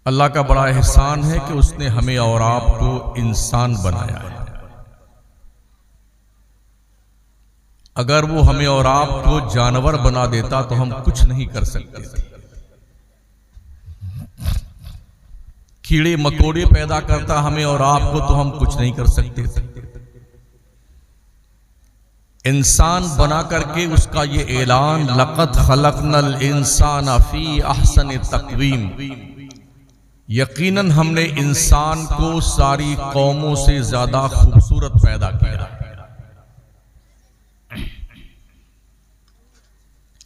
अल्लाह का बड़ा एहसान है कि उसने हमें और आपको इंसान बनाया है। अगर वो हमें और आपको जानवर बना देता तो हम कुछ नहीं कर सकते थे। कीड़े मकोड़े पैदा करता हमें और आपको तो हम कुछ नहीं कर सकते थे। इंसान बना करके उसका ये ऐलान, लक़द खलक़नल इंसान फी अहसन तक़वीम, यकीनन हमने इंसान को सारी कौमों से ज्यादा खूबसूरत पैदा किया।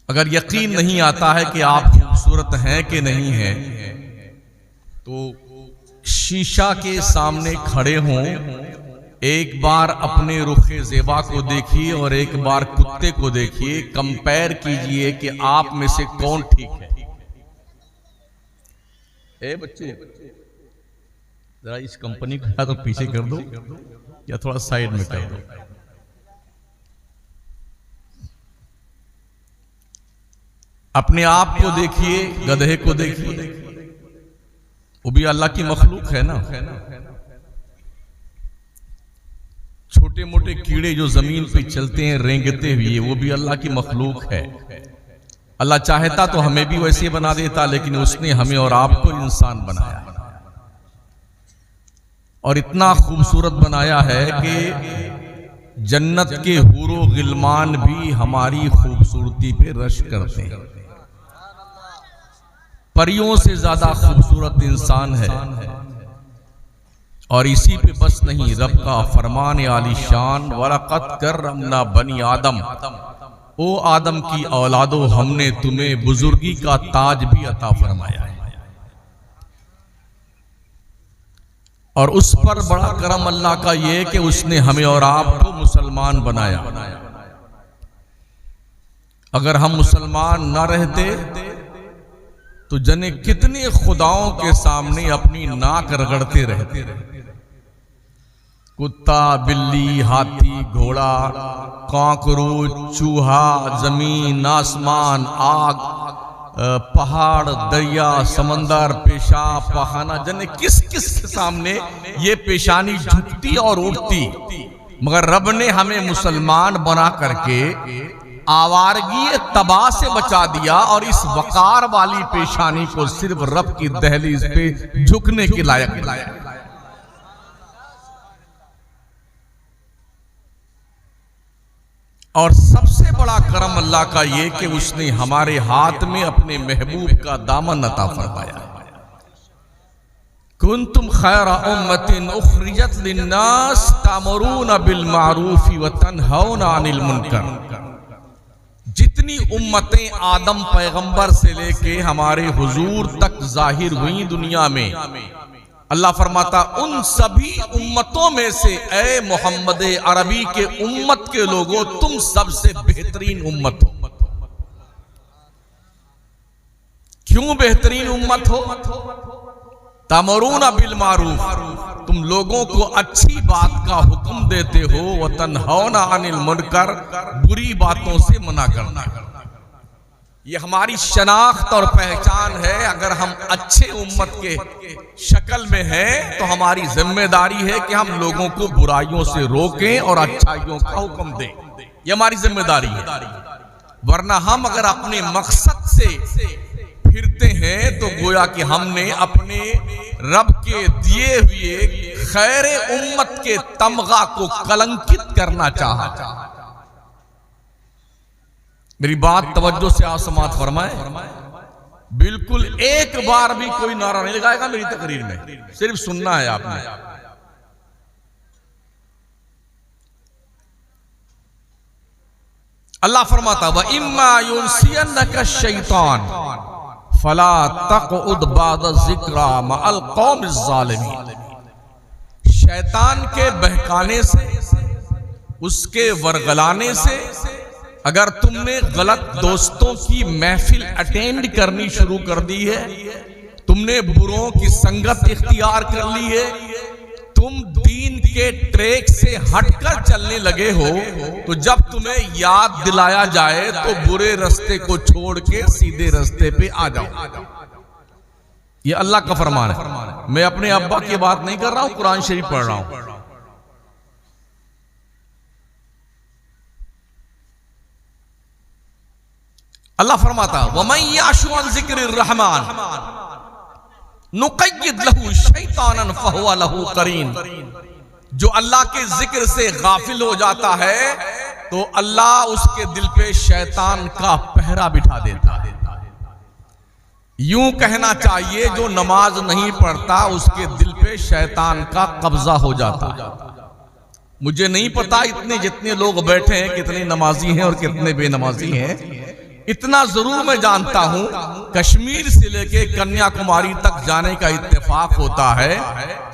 अगर यकीन नहीं आता है कि आप खूबसूरत हैं कि नहीं हैं, तो शीशा के सामने खड़े हों, एक बार अपने रुखे ज़ेबा को देखिए और एक बार कुत्ते को देखिए, कंपेयर कीजिए कि आप में से कौन ठीक है। ए बच्चे, जरा इस कंपनी को या तो पीछे कर दो या थोड़ा साइड में कर दो। अपने आप को देखिए, गधे को देखिए, वो भी अल्लाह की मखलूक है ना। छोटे मोटे कीड़े जो जमीन पे चलते हैं रेंगते हुए, वो भी अल्लाह की मखलूक है। अल्लाह चाहता तो हमें भी वैसे बना देता, लेकिन उसने हमें और आपको इंसान बनाया और इतना खूबसूरत बनाया है कि जन्नत के हूरो गिलमान भी हमारी खूबसूरती पे रश करते हैं। परियों से ज्यादा खूबसूरत इंसान है। और इसी पे बस नहीं, रब का फरमान आलीशान, वलक़द कररमना बनी आदम, ओ आदम की औलादो, हमने तुम्हें बुजुर्गी का ताज भी अता फरमाया है। और उस पर बड़ा करम अल्लाह का ये कि उसने हमें और आपको मुसलमान बनाया। अगर हम मुसलमान न रहते तो जने कितने खुदाओं के सामने अपनी नाक रगड़ते रहते। कुत्ता, बिल्ली, हाथी, घोड़ा, कॉकरोच, चूहा, जमीन, आसमान, आग, पहाड़, दरिया, समंदर, पेशाब, पखाना, जने किस किस के सामने ये पेशानी झुकती और उठती। मगर रब ने हमें मुसलमान बना करके आवारगी तबाह से बचा दिया और इस वकार वाली पेशानी को सिर्फ रब की दहलीज पे झुकने के लायक लाया। और सबसे बड़ा करम अल्लाह का ये कि उसने हमारे हाथ में अपने महबूब का दामन अता फरमाया। कुंतुम खैरा उम्मतिन उखरिजत लिन्नास तामुरून बिल मारूफ व तन्हौना अनिल मुनकर। जितनी उम्मतें आदम पैगंबर से लेके हमारे हुजूर तक जाहिर हुई दुनिया में, अल्लाह फरमाता उन सभी उम्मतों में से ए मोहम्मद अरबी के उम्मत के लोगों, तुम सबसे बेहतरीन उम्मत हो। क्यों बेहतरीन उम्मत हो? तामुरून बिल मारूफ, तुम लोगों को अच्छी बात का हुक्म देते हो, व तन्हौना अनिल मुनकर, बुरी बातों से मना करना। ये हमारी शनाख्त और पहचान है। अगर हम अच्छे उम्मत के शक्ल में हैं तो हमारी जिम्मेदारी है कि हम लोगों को बुराइयों से रोकें और अच्छाइयों का हुक्म दें। ये हमारी जिम्मेदारी है। वरना हम अगर अपने मकसद से फिरते हैं तो गोया कि हमने अपने रब के दिए हुए खैर उम्मत के तमगा को कलंकित करना चाहा। मेरी बात तवज्जो से आप समाअत फरमाए। बिल्कुल एक बार भी कोई नारा नहीं लगाएगा मेरी तकरीर में, सिर्फ सुनना है आपने। अल्लाह फरमाता व इम्मा युनसियन्नका शैतान फला तक़उद बाद ज़िक्रा मअल क़ौमिज़ ज़ालिमीन। शैतान के बहकाने से, उसके वरगलाने से, अगर तुमने गलत दोस्तों की महफिल अटेंड करनी शुरू कर दी है, तुमने बुरों की संगत इख्तियार कर ली है, तुम दीन के ट्रैक से हटकर चलने लगे हो, तो जब तुम्हें याद दिलाया जाए तो बुरे रास्ते को छोड़ के सीधे रास्ते पे आ जाओ। ये अल्लाह का फरमान है। मैं अपने अब्बा की बात नहीं कर रहा हूं, कुरान शरीफ पढ़ रहा हूं। अल्लाह फरमाता वमन याशु अन ज़िक्रिर रहमान नुक़य्यिद लहू शैतानन फहुवा लहू करीन। जो अल्लाह के जिक्र से गाफिल हो जाता है तो अल्लाह उसके दिल पे शैतान का पहरा बिठा देता है। यूं कहना चाहिए जो नमाज नहीं पढ़ता उसके दिल पे शैतान का कब्जा हो जाता है। मुझे नहीं पता इतने जितने लोग बैठे हैं कितने नमाजी हैं और कितने बेनमाजी हैं। इतना जरूर मैं जानता हूं कश्मीर से लेके कन्याकुमारी तक जाने का इत्तेफाक होता है,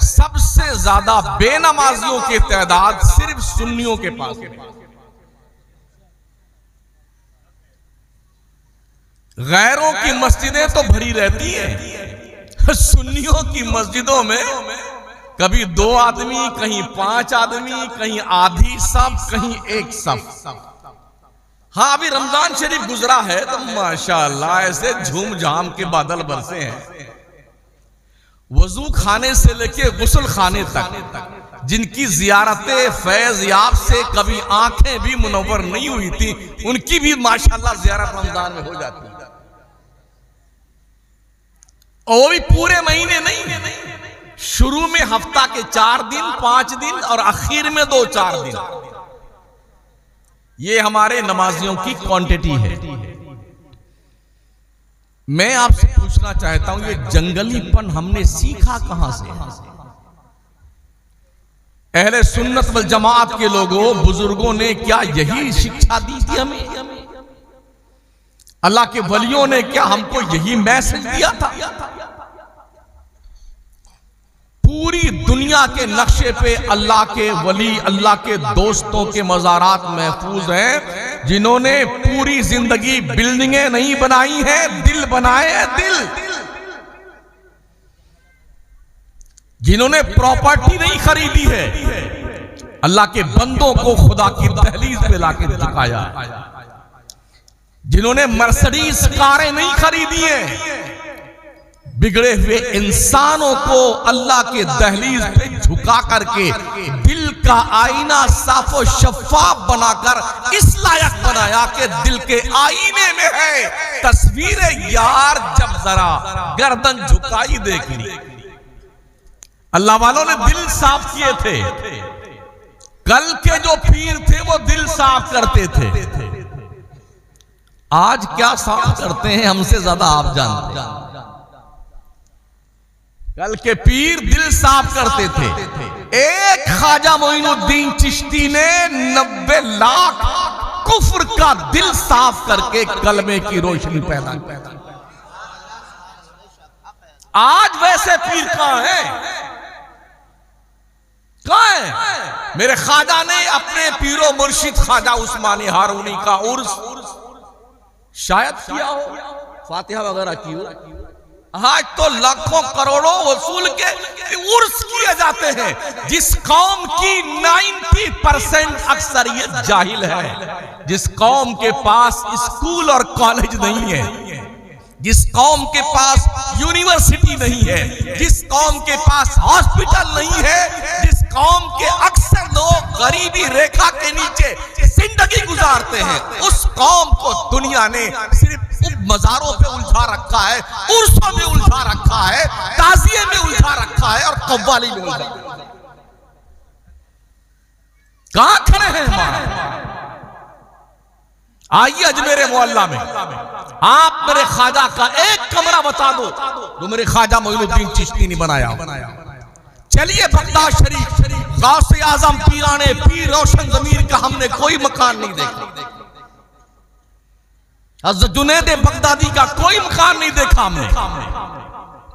सबसे ज्यादा बेनमाजियों की तादाद सिर्फ सुन्नियों के पास है। गैरों की मस्जिदें तो भरी रहती हैं, सुन्नियों की मस्जिदों में कभी 2 आदमी, कहीं 5 आदमी, कहीं आधी सफ, कहीं एक सफ। हाँ, अभी रमजान शरीफ गुजरा है तो माशाअल्लाह ऐसे झूम झाम के बादल बरसे हैं। वजू खाने से लेके गुस्ल खाने तक जिनकी जियारतें फैज याब से कभी आंखें भी मुनव्वर नहीं हुई थी, उनकी भी माशाअल्लाह जियारत रमजान में हो जाती है। और वो भी पूरे महीने नहीं, शुरू में हफ्ता के 4 दिन, 5 दिन और आखिर में 2-4 दिन। ये हमारे नमाजियों की क्वांटिटी है। मैं आपसे पूछना चाहता हूं ये जंगलीपन हमने सीखा कहां से? अहले सुन्नत वल जमात के लोगों, बुजुर्गों ने क्या यही शिक्षा दी थी हमें? अल्लाह के वलियों ने क्या हमको यही मैसेज दिया था? पूरी दुनिया के नक्शे पे अल्लाह के वली, अल्लाह के दोस्तों के मज़ारात महफूज हैं, जिन्होंने पूरी जिंदगी बिल्डिंगें नहीं बनाई हैं, दिल बनाए हैं, दिल। जिन्होंने प्रॉपर्टी नहीं खरीदी है, अल्लाह के बंदों को खुदा की दहलीज पे लाके झुकाया। जिन्होंने मर्सिडीज कारें नहीं खरीदी है, बिगड़े हुए इंसानों को अल्लाह के दहलीज पे झुका करके दिल का आईना साफो शफाफ बनाकर इस लायक बनाया कि दिल के आईने में है तस्वीर यार, जब जरा गर्दन झुकाई देख ली। अल्लाह वालों ने दिल साफ किए थे। कल के जो पीर थे वो दिल साफ करते थे। आज क्या साफ करते हैं हमसे ज्यादा आप जानते हैं। कल के पीर दिल साफ करते थे। एक ख्वाजा मोइनुद्दीन चिश्ती ने 90 लाख कुफ्र का दिल साफ करके कलमे की रोशनी पैदा की। आज वैसे पीर कहां है? कहां है? मेरे ख्वाजा ने अपने पीरो मुर्शिद ख्वाजा उस्मानी हारूनी का उर्स शायद किया हो, फातिहा वगैरह की हो। आज तो लाखों करोड़ों वसूल के उर्स किए जाते हैं। जिस कौम की 90% अक्सरियत जाहिल है, जिस कौम के पास स्कूल और कॉलेज नहीं है, जिस कौम के पास यूनिवर्सिटी नहीं है, जिस कौम के पास हॉस्पिटल नहीं है, जिस कौम के अक्सर लोग गरीबी रेखा के नीचे जिंदगी गुजारते हैं, उस कौम को दुनिया ने सिर्फ मजारों पे उलझा रखा है, उर्सों में उलझा रखा है, ताजिये में उलझा रखा है और कव्वाली में उलझा। कहां खड़े हैं हमारे? आइए अजमेर मोहल्ला में आप मेरे ख्वाजा का एक कमरा बता दो जो मेरे ख्वाजा मोइनुद्दीन चिश्ती ने बनाया। चलिए बगदाद शरीफ, गौसे आजम पीराने पीर रोशन जमीर का हमने कोई मकान नहीं देखा। हज़रत जुनैद बगदादी का कोई मकान नहीं देखा हमने।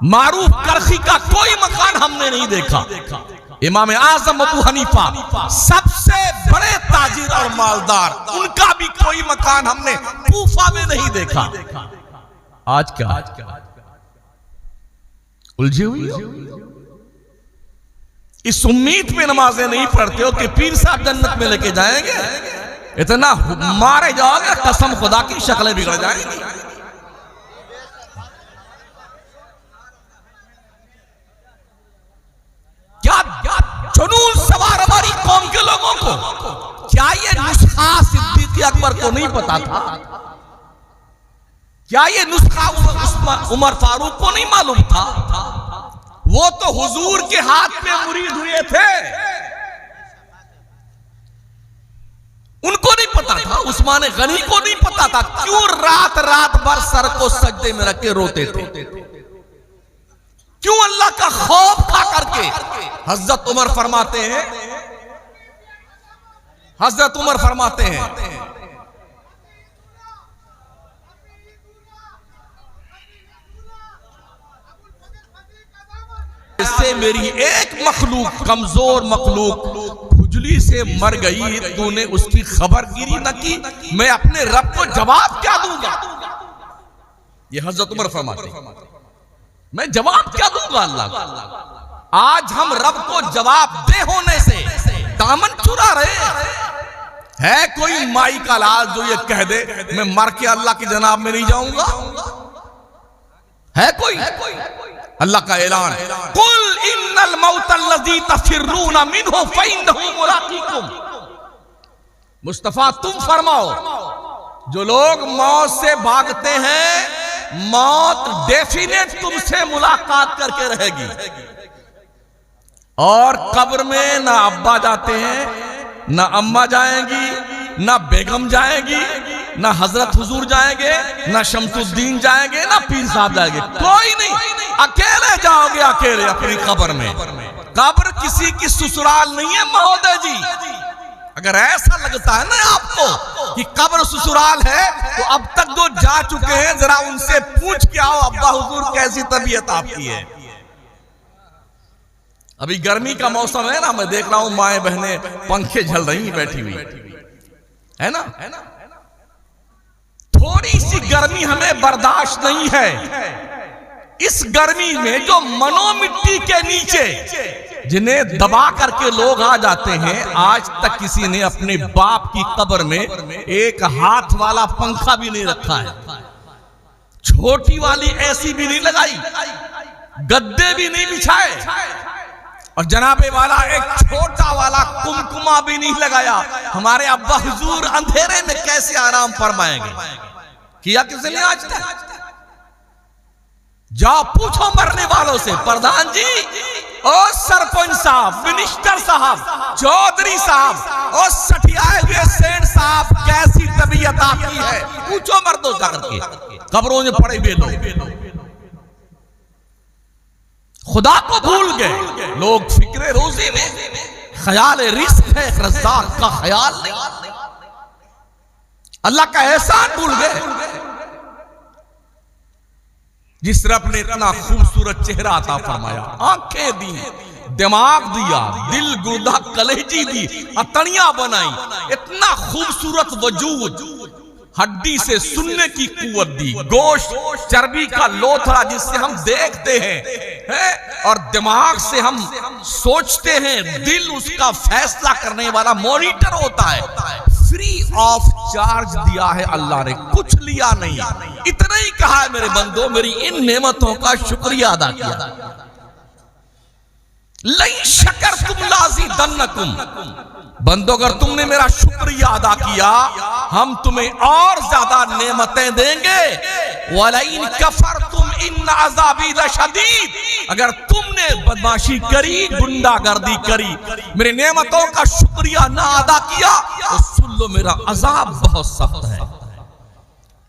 मारूफ करखी का कोई मकान हमने नहीं देखा। इमाम आजम अबू हनीफा सबसे बड़े ताजिर और मालदार, उनका भी कोई मकान हमने कूफा में नहीं देखा। आज क्या उलझी हुई हो? इस उम्मीद में नमाजें नहीं पढ़ते हो कि पीर साहब जन्नत में लेके जाएंगे। इतना मारे जाओगे कसम खुदा की शक्लें बिगड़ जाएंगी। को। क्या ये नुस्खा सिद्दीक अकबर को नहीं पता था? क्या ये नुस्खा उमर फारूक को नहीं मालूम था? वो तो हुजूर के हाथ में मुरीद हुए थे, उनको नहीं पता था। उस्मान गनी को नहीं पता था क्यों रात रात भर सर को सजदे में रख के रोते थे, क्यों अल्लाह का खौफ खा करके। हजरत उमर फरमाते हैं, हजरत उमर फरमाते हैं, इससे मेरी एक मखलूक, कमजोर मखलूक खुजली से मर गई, तूने उसकी खबरगिरी न की, मैं अपने रब को जवाब क्या दूंगा? ये हजरत उमर फरमाते हैं, मैं जवाब क्या दूंगा अल्लाह को? आज हम रब को जवाब दे होने से दामन चुरा रहे है। कोई माई का लाल जो ये कह दे मैं मर के अल्लाह की जनाब में नहीं जाऊंगा? है कोई? अल्लाह का ऐलान, कुल इन्नल मौतल्लज़ी तफिर्रून मिन्हु फइन्नहु मुलाक़ीकुम। मुस्तफा तुम फरमाओ, जो लोग मौत से भागते हैं, मौत डेफिनेट तुमसे मुलाकात करके रहेगी। और कब्र में ना अब्बा जाते हैं, ना अम्मा जाएंगी, ना बेगम जाएगी, ना हजरत हुजूर जाएंगे, ना शमसुद्दीन जाएंगे, ना पीर साहब जाएंगे, कोई नहीं। अकेले जाओगे, अकेले अपनी कब्र में। कब्र किसी की ससुराल नहीं है महोदय जी। अगर ऐसा लगता है ना आपको कि कब्र ससुराल है, तो अब तक जो जा चुके हैं जरा उनसे पूछ के आओ, अब्बा हुजूर कैसी तबीयत आपकी है? अभी गर्मी का मौसम है ना, मैं देख रहा हूं माएं बहनें पंखे झल रही बैठी हुई है ना। थोड़ी सी गर्मी हमें बर्दाश्त नहीं है। इस गर्मी में जो मनो मिट्टी के नीचे जिन्हें दबा करके लोग आ जाते हैं, आज तक किसी ने अपने बाप की कब्र में एक हाथ वाला पंखा भी नहीं रखा है, छोटी वाली एसी भी नहीं लगाई, गद्दे भी नहीं बिछाए, और जनाबे वाला एक छोटा वाला कुमकुमा भी नहीं लगाया। हमारे अब्बा हुजूर अंधेरे में कैसे आराम फरमाएंगे? किया किसी ने आज तक? जाओ पूछो मरने वालों से, प्रधान जी, ओ सरपंच साहब, मिनिस्टर साहब, चौधरी साहब, ओ सठियाए हुए सेठ साहब, कैसी तबीयत आपकी है? पूछो मर्दों जाकर के, कब्रों में पड़े हुए लोग खुदा को भूल गए। लोग फिक्रे रोजी में, ख्याल रिस्क है, रज़्ज़ाक़ का ख्याल नहीं, अल्लाह का एहसान भूल गए। जिस रब ने इतना खूबसूरत चेहरा अता फरमाया, आंखें दी, दिमाग दिया, दिल, गुर्दा, कलेजी दी, अतड़ियां बनाई, इतना खूबसूरत वजूद, हड्डी से सुनने की कुव्वत दी, गोश्त चर्बी का लोथड़ा जिससे हम देखते हैं और दिमाग से हम सोचते हैं, दिल उसका फैसला करने वाला मॉनिटर होता है। फ्री ऑफ चार्ज दिया है अल्लाह ने, कुछ लिया नहीं। इतना ही कहा है मेरे बंदो, मेरी इन नेमतों का शुक्रिया अदा किया। लई शकर तुम लाजी दन्नकुम, बंदो अगर तुमने मेरा शुक्रिया अदा किया, हम तुम्हें और ज्यादा नेमतें देंगे। वलइन कफरतुम इन अज़ाबी लशदीद, अगर तुमने बदमाशी करी, गुंडागर्दी करी, मेरी नेमतों का शुक्रिया ना अदा किया, तो सुन लो मेरा अजाब बहुत सख्त है।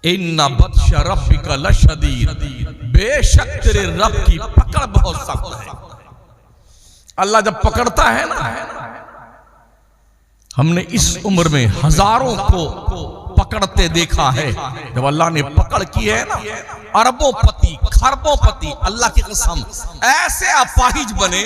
इन्ना बत्श रब्बिका लशदीद, बेशक तेरे रब की पकड़ बहुत सख्त है। अल्लाह जब पकड़ता है ना, हमने इस उम्र में हजारों को पकड़ते देखा है। जब अल्लाह ने पकड़ की है ना, अरबों पति, खरबों पति, अल्लाह की कसम ऐसे अपाहिज बने,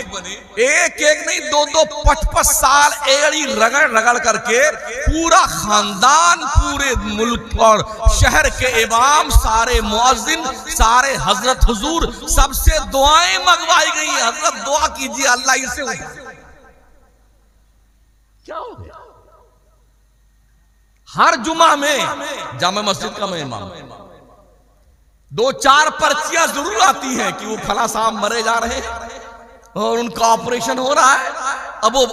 एक एक नहीं, दो दो 55 साल एड़ी रगड़ रगड़ करके पूरा खानदान, पूरे मुल्क और शहर के इमाम, सारे मुअज्जिन, सारे हजरत हुजूर, सबसे दुआएं मंगवाई गई। हजरत दुआ कीजिए अल्लाह इसे उठा। क्या हो गया? हर जुमा में जामा मस्जिद का मैं इमाम, 2-4 पर्चियां जरूर आती हैं कि वो फला साहब मरे जा रहे हैं और उनका ऑपरेशन हो रहा है, अब वो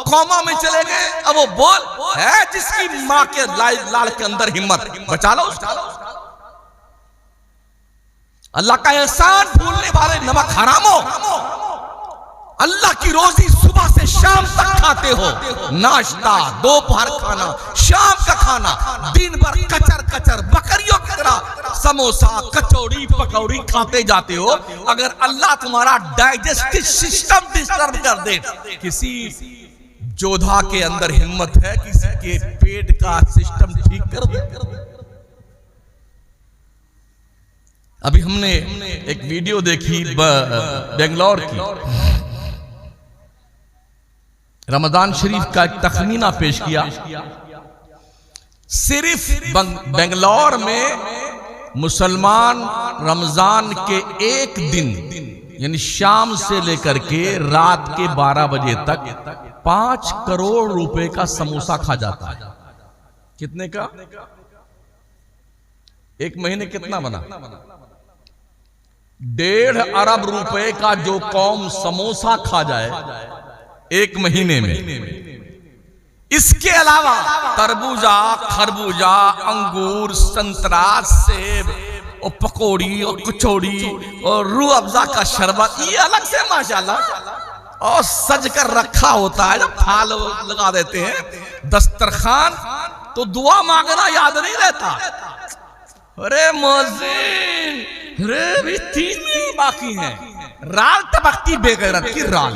कौमा में चले गए। अब वो बोल है जिसकी माँ के लाल के अंदर हिम्मत, बचा लो उसको। अल्लाह का एहसान भूलने वाले नमक हरामो, अल्लाह की रोजी सुबह से शाम तक खाते हो, नाश्ता, दोपहर खाना, शाम का खाना, दिन भर कचर कचर बकरियों की तरह समोसा, कचौड़ी, पकौड़ी खाते जाते हो। अगर अल्लाह तुम्हारा डाइजेस्टिव सिस्टम डिस्टर्ब कर दे, किसी जोधा के अंदर हिम्मत है किसी के पेट का सिस्टम ठीक कर दे? अभी हमने एक वीडियो देखी बेंगलोर की, रमजान शरीफ का एक तखमीना पेश किया। सिर्फ बेंगलोर में मुसलमान रमजान के एक दिन यानी शाम से लेकर के रात के 12 बजे तक 5 करोड़ रुपए का समोसा खा जाता है। कितने का? एक महीने कितना बना? 1.5 अरब रुपए का जो कौम समोसा खा जाए एक महीने में। इसके अलावा तरबूजा, खरबूजा, अंगूर, संतरा, सेब और पकौड़ी और कचौड़ी और रूह अफ़ज़ा का शरबत, ये अलग से माशाल्लाह और सज कर रखा होता है। जब थाल लगा देते हैं दस्तरखान तो दुआ मांगना याद नहीं रहता। अरे मुअज्जिन, अरे भी 3 दिन बाकी हैं। राल टपकती बेगैरत की राल।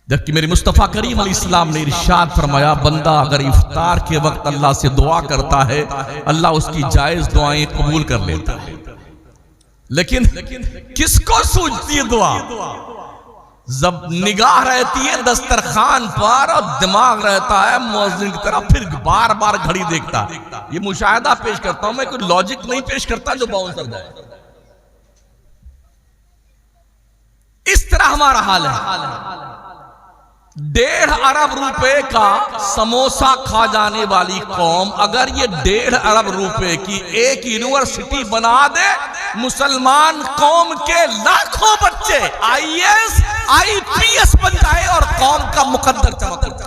जबकि मेरे मुस्तफ़ा करीम अलैहिस्सलाम ने इरशाद फरमाया, बंदा अगर इफ्तार के वक्त अल्लाह से दुआ करता है, अल्लाह उसकी जायज दुआएं कबूल कर लेता है। लेकिन किसको सूझती है दुआ? जब निगाह रहती है दस्तरखान पर और दिमाग रहता है मुअज्जिन की तरफ, फिर बार बार घड़ी देखता। ये मुशाहिदा पेश करता हूं मैं, कोई लॉजिक नहीं पेश करता जो बाउंसर जाए। इस तरह हमारा हाल है। 1.5 अरब रुपए का समोसा खा जाने वाली कौम अगर ये 1.5 अरब रुपए की एक यूनिवर्सिटी बना दे, मुसलमान कौम के लाखों बच्चे IAS IPS बन जाए और कौम का मुकद्दर चमक उठे।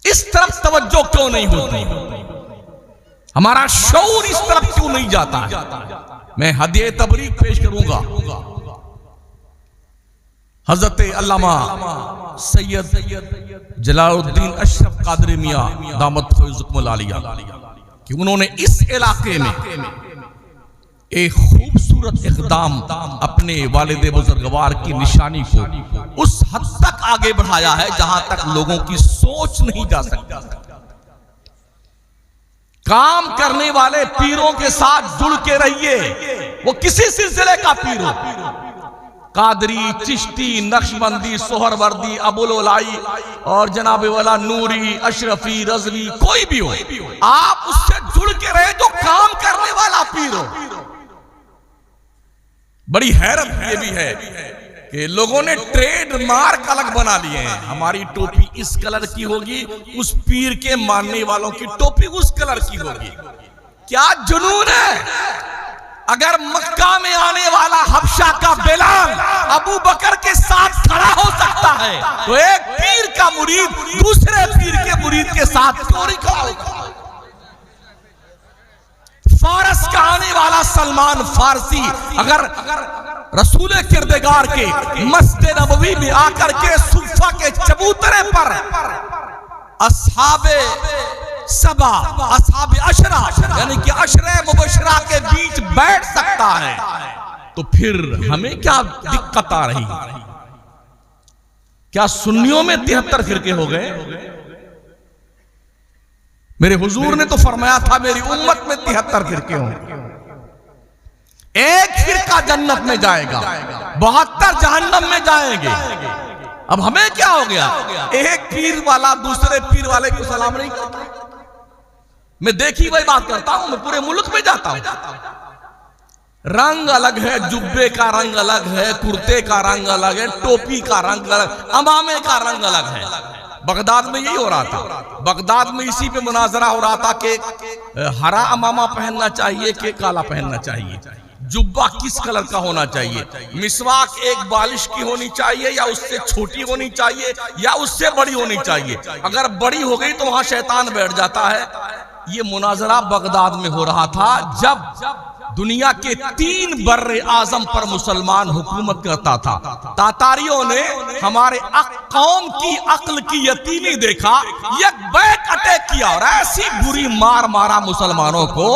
इस तरफ तवज्जो क्यों नहीं होती? हमारा शऊर इस तरफ क्यों नहीं जाता है? मैं हदिये तबरीक पेश करूंगा। हजरत अल्लामा सैयद जलालुद्दीन अशरफ कादरी मियां दामत फैज़ुकुमुल आलिया कि उन्होंने इस इलाके में एक खूबसूरत इक़दाम अपने वालिद बुजुर्गवार की निशानी को उस हद तक आगे बढ़ाया है जहां तक लोगों की सोच नहीं जा सकती। काम करने वाले पीरों के साथ जुड़ के रहिए, वो किसी सिलसिले का पीर हो, कादरी, चिश्ती, नक्शबंदी, सोहरवर्दी, अबुलवलाई और जनाब वाला नूरी, अशरफी, रज़वी, कोई भी हो, आप उससे जुड़ के रहे तो काम करने वाला पीर हो। बड़ी हैरत ये भी है कि लोगों ने ट्रेडमार्क अलग बना लिए हैं। हमारी टोपी इस कलर की होगी, उस पीर के मानने वालों की टोपी उस कलर की होगी। क्या जुनून है? अगर मक्का में आने वाला हबशा का बिलाल अबू बकर के साथ खड़ा हो सकता है तो एक पीर का मुरीद दूसरे पीर के मुरीद के साथ क्यों नहीं खड़ा होगा? फारस का आने वाला सलमान फारसी अगर रसूल किरदगार के मस्जिद नबवी में आकर के सुफ़ा के चबूतरे पर अस्हाबे सबा, अस्हाबे अशरा यानी कि अशरे मुबशरा के बीच बैठ सकता है तो फिर हमें क्या दिक्कत आ रही? क्या सुन्नियों में 73 फिरके हो गए? मेरे हुजूर ने तो फरमाया था मेरी उम्मत में 73 फिरके होंगे। एक फिरका जन्नत में जाएगा, 72 जहन्नम में जाएंगे। अब हमें क्या हो गया? एक पीर वाला दूसरे पीर वाले को सलाम नहीं करता। मैं देखी वही बात करता हूं, मैं पूरे मुल्क में जाता हूं। रंग अलग है, जुब्बे का रंग अलग है, कुर्ते का रंग अलग है, टोपी का रंग अलग, अमामे का रंग अलग है। बगदाद में यही हो रहा था। बगदाद में इसी पे मुनाजरा हो रहा था कि हरा अमामा पहनना चाहिए कि काला पहनना चाहिए। जुब्बा किस कलर का होना चाहिए, मिसवाक एक बालिश की होनी चाहिए या उससे छोटी होनी चाहिए या उससे बड़ी होनी चाहिए। अगर बड़ी हो गई तो वहां शैतान बैठ जाता है। ये मुनाजरा बगदाद में हो रहा था जब दुनिया के 3 बर्रे आजम पर मुसलमान हुकूमत करता था। तातारियों ने हमारे कौम की अक्ल की यतीमी देखा, एक बैक अटैक किया और ऐसी बुरी मार मारा मुसलमानों को,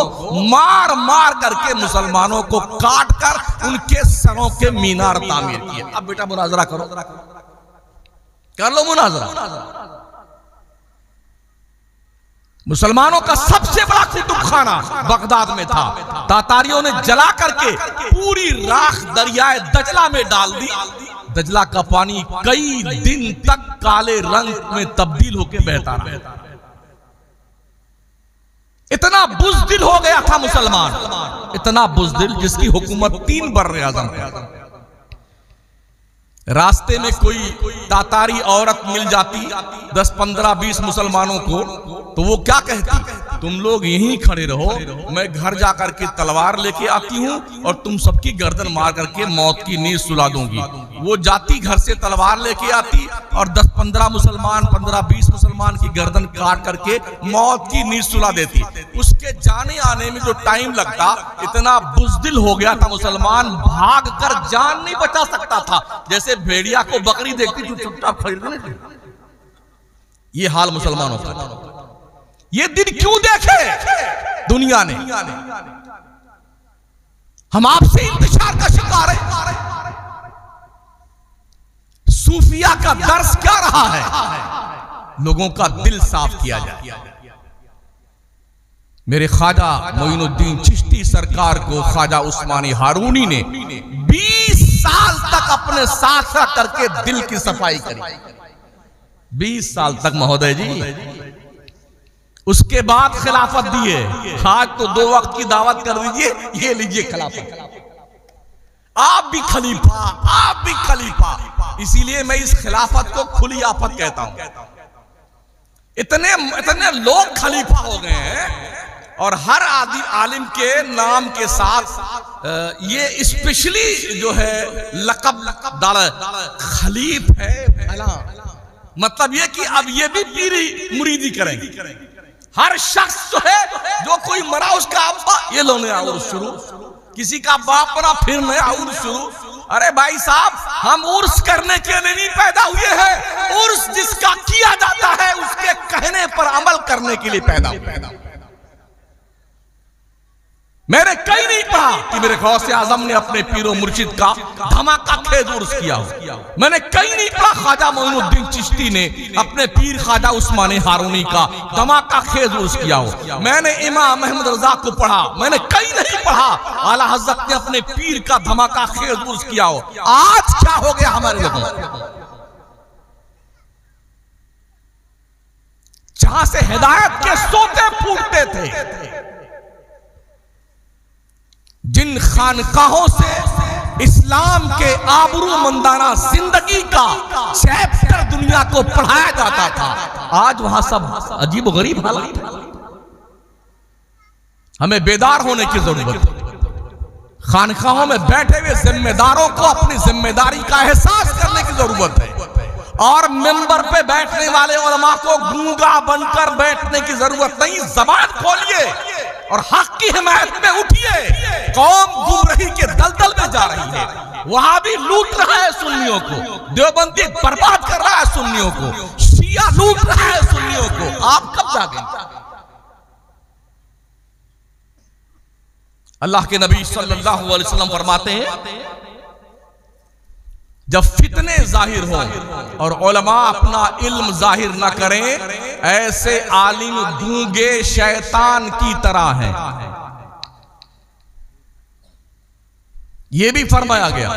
मार मार करके मुसलमानों को काट कर उनके सरों के मीनार तामीर किए। अब बेटा मुनाजरा करो, कर लो मुनाजरा। मुसलमानों का सबसे बड़ा कुतुब खाना बगदाद में था। तातारियों ने जला करके पूरी राख दरियाए दजला में डाल दी। दजला का पानी कई दिन तक काले रंग में तब्दील होकर बहता रहा। इतना बुज़दिल हो गया था मुसलमान, इतना बुज़दिल जिसकी हुकूमत 3 बर्रे आज़म पे। रास्ते में कोई तातारी औरत मिल जाती 10, 15, 20 मुसलमानों को, तो वो क्या कहती, तुम लोग यहीं खड़े रहो, मैं घर जाकर के तलवार लेके आती हूँ और तुम सबकी गर्दन मार करके मौत की नींद सुला दूंगी। वो जाती घर से तलवार लेके आती और 10, 15 मुसलमान, 15, 20 मुसलमान की गर्दन काट करके मौत की नींद सुला देती। उसके जाने आने में जो टाइम लगता, इतना बुज़दिल हो गया था मुसलमान, भाग कर जान नहीं बचा सकता था। जैसे भेड़िया को बकरी देखती जो चुपचाप खड़ी रहती, ये हाल मुसलमानों का। ये दिन क्यों देखे दुनिया ने? हम आपसे इंतजार का शिकार है। सूफिया का दर्स क्या रहा है? लोगों का दिल साफ किया जाए। मेरे ख्वाजा मोइनुद्दीन चिश्ती सरकार को ख्वाजा उस्मानी हारूनी ने 20 साल तक अपने साथ रख करके दिल की सफाई करी। 20 साल तक महोदय जी। उसके बाद खिलाफत दिए। आज तो 2 वक्त की दावत कर दीजिए, ये लीजिए खिलाफत। आप भी खलीफा, आप भी खलीफा। इसीलिए मैं इस खिलाफत को खुली आफत कहता हूं। इतने लोग खलीफा हो गए हैं और हर आलिम के नाम के साथ ये स्पेशली जो है लकब डाला, खलीफ है। मतलब ये कि अब ये भी पीरी मुरीदी करेंगे। हर शख्स जो है, जो कोई मरा उसका अब्बा, ये लो नया उर्स शुरू, किसी का बाप मरा फिर नया उर्स शुरू। अरे भाई साहब, हम उर्स करने के लिए नहीं पैदा हुए हैं, उर्स जिसका किया जाता है उसके कहने पर अमल करने के लिए पैदा हुए। मैंने कहीं नहीं पढ़ा कि मेरे गौसे आजम ने अपने पीरो मुर्शिद का धमाका खेज उर्स किया हो। मैंने कहीं नहीं पढ़ा ख्वाजा मोइनुद्दीन चिश्ती ने अपने पीर ख्वाजा उस्मानी हारूनी का धमाका खेज उर्स किया हो। मैंने इमाम अहमद रजा को पढ़ा, मैंने कहीं नहीं पढ़ा आला हज़रत ने अपने पीर का धमाका खेज उर्स किया हो। आज क्या हो गया हमारे लोगों, जहां से हिदायत के सोते फूटते थे, जिन खानकाहों से इस्लाम के आबरूमंदाना जिंदगी का चैप्टर दुनिया को पढ़ाया जाता था, आज वहां सब अजीब गरीब हालात है। हमें बेदार होने की जरूरत है। खानकाहों में बैठे हुए जिम्मेदारों को अपनी जिम्मेदारी का एहसास करने की जरूरत है और मेंबर पे बैठने वाले उलमा को गूंगा बनकर बैठने की जरूरत नहीं। जबान खोलिए और हक की हिमायत में उठिए। कौम गुमराही के दलदल में जा रही है, वहां भी लूट रहा है सुन्नियों को, देवबंदी बर्बाद कर रहा है सुन्नियों को, शिया लूट रहा है सुन्नियों को। आप कब जागेंगे? अल्लाह के नबी सल्लल्लाहु अलैहि वसल्लम फरमाते हैं, जब फितने जाहिर हो और उलमा अपना इल्म जाहिर ना करें, ऐसे आलिम गूंगे शैतान की तरह हैं। यह भी फरमाया गया,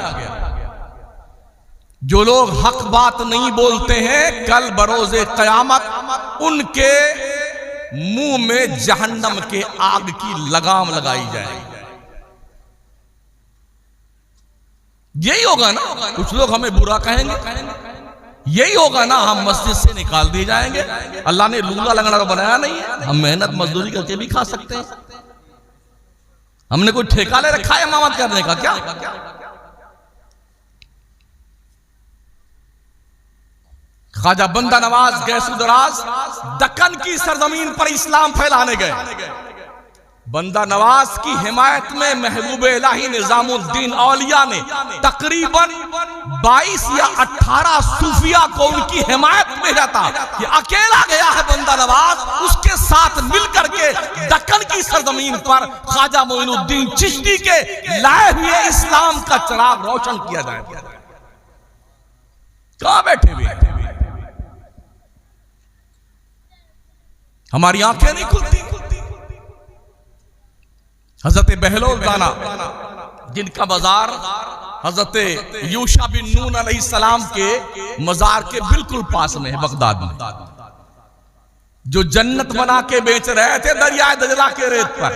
जो लोग हक बात नहीं बोलते हैं, कल बरोज़े क़यामत उनके मुंह में जहन्नम के आग की लगाम लगाई जाएगी। यही होगा ना, कुछ लोग हमें बुरा कहेंगे, यही होगा ना, हम मस्जिद से निकाल दिए जाएंगे। अल्लाह ने लूला लंगड़ा बनाया नहीं है, हम मेहनत मजदूरी करके भी खा सकते हैं। हमने कोई ठेका ले रखा है इमामत करने का क्या? ख्वाजा बंदा नवाज गैसुदराज दक्कन की सरजमीन पर इस्लाम फैलाने गए। बंदा नवाज की हिमायत में महबूब इलाही निजामुद्दीन औलिया ने तकरीबन 22 या 18 सूफिया को उनकी हिमायत में जाता। ये अकेला गया है बंदा नवाज, उसके साथ मिलकर के दक्कन की सरजमीन पर ख्वाजा मोइनुद्दीन चिश्ती के लाए हुए इस्लाम का चिराग रोशन किया जाए। कहां बैठे हुए? हमारी आंखें नहीं खुलती। हजरत बहलोल दाना जिनका मजार हजरत यूशा बिन नून अलैहिस्सलाम के मजार के बिल्कुल पास में है बगदाद में, जो जन्नत बना के बेच रहे थे दरियाए दजला के रेत पर।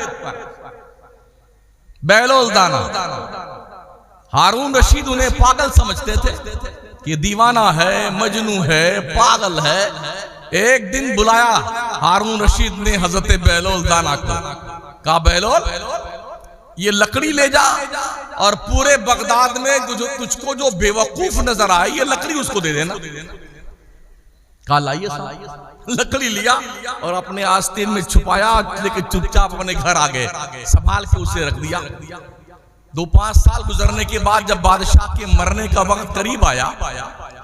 बहलोल दाना, हारून रशीद उन्हें पागल समझते थे कि दीवाना है, मजनू है, पागल है। एक दिन बुलाया हारून रशीद ने हजरत बहलोल दाना को, कहा बहलोल ये लकड़ी ले जा और पूरे बगदाद में तुझको जो बेवकूफ नजर आए ये लकड़ी उसको दे देना। कहा लाइए साहब। लकड़ी लिया और अपने आस्तीन में छुपाया, लेकिन चुपचाप अपने घर आ गए, संभाल के उसे रख दिया। 2-5 साल गुजरने के बाद जब बादशाह के मरने का वक्त करीब आया,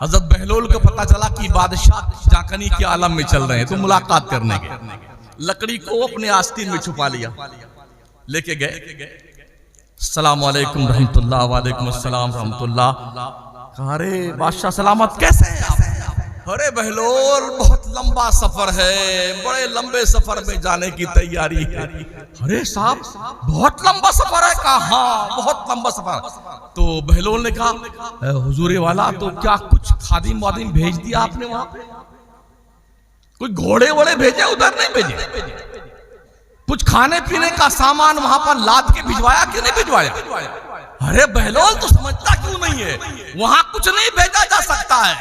हजरत बहलोल को पता चला कि बादशाह जाकनी के आलम में चल रहे हैं, तो मुलाकात करने गए। लकड़ी को अपने आस्तीन में छुपा लिया, लेके गए। अस्सलाम वालेकुम रहमतुल्लाह। वालेकुम अस्सलाम रहमतुल्लाह। कहा अरे बादशाह सलामत, कैसे हैं आप? अरे बहलोल बहुत लंबा सफर है, बड़े लंबे सफर में जाने की तैयारी है। अरे साहब बहुत लंबा सफर है? कहा हाँ बहुत लंबा सफर। तो बहलोल ने कहा हुजूरे वाला, तो क्या कुछ खादिम वादिम भेज दिया आपने वहां पे? कोई घोड़े वोड़े भेजे? उधर नहीं भेजे। कुछ खाने पीने का सामान वहां पर लाद के भिजवाया कि नहीं भिजवाया? अरे बहलोल तो समझता क्यों नहीं है, वहां कुछ नहीं भेजा जा सकता है।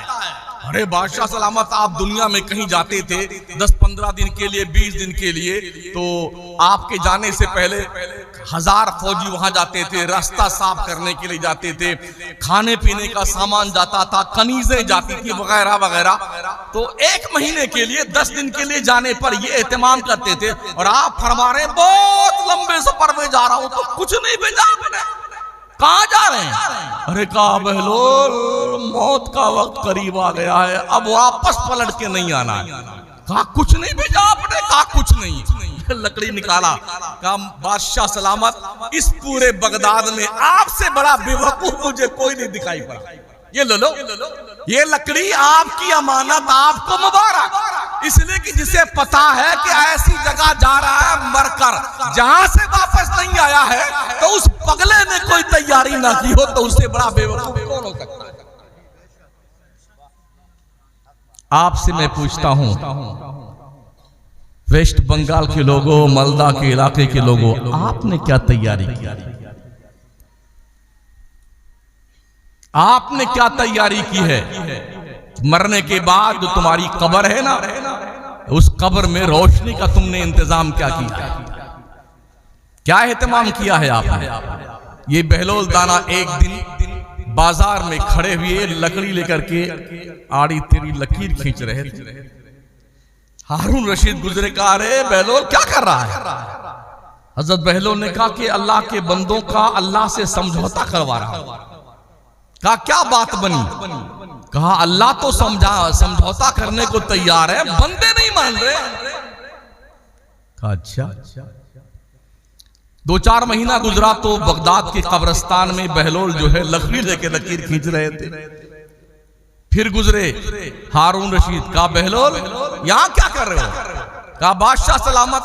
अरे बादशाह सलामत, आप दुनिया में कहीं जाते थे 10-15 दिन के लिए, 20 दिन के लिए, तो आपके जाने से पहले 1000 फौजी वहां जाते थे, रास्ता साफ करने के लिए जाते थे, खाने पीने का सामान जाता था, कनीजें जाती थी वगैरह वगैरह। तो 1 महीने के लिए, 10 दिन के लिए जाने पर ये एहतमाम करते थे, और आप फरमा रहे बहुत लंबे सफर में जा रहा हूं, तो कुछ नहीं भेजा आपने, कहां जा रहे हैं? अरे कहा बहलोल मौत का वक्त करीब आ गया है, अब वापस पलट के नहीं आना है। कहा कुछ नहीं भेजा आपने? कहा कुछ नहीं। लकड़ी निकाला, कहा बादशाह सलामत, इस पूरे बगदाद में आपसे बड़ा बेवकूफ मुझे कोई नहीं दिखाई पड़ा। ये लो लो, ये लकड़ी आपकी अमानत, आपको मुबारक, इसलिए कि जिसे पता है कि ऐसी जगह जा रहा है मरकर, जहां से वापस नहीं आया है, तो उस पगले ने कोई तैयारी ना की हो, तो उससे बड़ा बेवकूफ कौन हो सकता है? आपसे मैं पूछता हूं, वेस्ट बंगाल के लोगों, मालदा के इलाके के लोगों, आपने क्या तैयारी की? आपने क्या तैयारी की है? मरने के बाद जो तुम्हारी कब्र है ना, उस कब्र में रोशनी का तुमने इंतजाम क्या किया? क्या एहतमाम किया है आपने? ये बहलोल दाना एक दिन बाजार में खड़े हुए लकड़ी लेकर के आड़ी तेरी लकीर खींच रहे थे। हारून रशीद गुजरे, कहा अरे बहलोल क्या कर रहा है? हजरत बहलोल ने कहा कि अल्लाह के बंदों का अल्लाह से समझौता करवा रहा हूं। कहा क्या बात बनी? कहा अल्लाह तो समझौता करने को तैयार है, बंदे नहीं मान रहे। कहा अच्छा। 2-4 महीना गुजरा तो बगदाद के कब्रिस्तान में बहलोल जो है लकड़ी लेके लकीर खींच रहे थे। फिर गुजरे हारून रशीद, कहा बहलोल यहां क्या कर रहे हो? कहा बादशाह सलामत,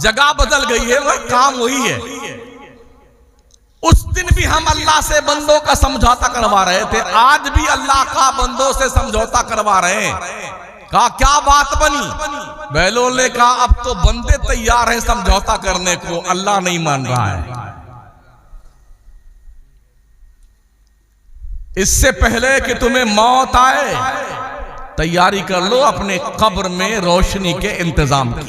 जगह बदल गई है, वह काम वही है। उस दिन भी हम अल्लाह से बंदों का समझौता करवा रहे थे, आज भी अल्लाह का बंदों से समझौता करवा रहे हैं। कहा क्या बात बनी? बहलोल ने कहा अब तो बंदे तैयार हैं समझौता करने को, अल्लाह नहीं मान रहा है। इससे पहले कि तुम्हें मौत आए, तैयारी कर लो अपने कब्र में रोशनी के इंतजाम की।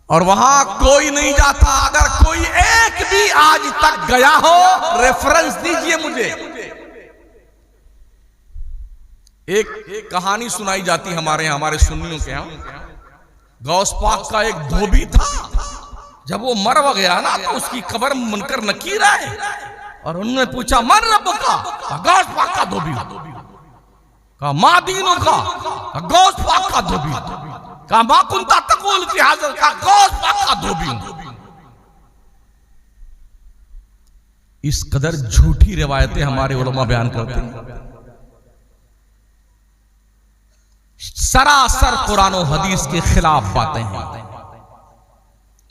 और वहां कोई नहीं जाता। अगर कोई एक भी आज तक गया हो, रेफरेंस दीजिए मुझे। एक कहानी सुनाई जाती हमारे यहाँ, हमारे सुन्नियों के यहाँ। गौस पाक का एक धोबी था, जब वो मर गया ना तो उसकी कब्र मुनकर नकीर आए और उन्होंने पूछा मन रब का? गौस पाक का धोबी। कहा माँ दीनों का? गौस पाक का धोबी। कहा माँ कुंता तकुल की हाजिर का? गौस पाक का धोबी। इस कदर झूठी रिवायतें हमारे उलमा बयान करते हैं, सरासर कुरान और हदीस के खिलाफ बातें हैं।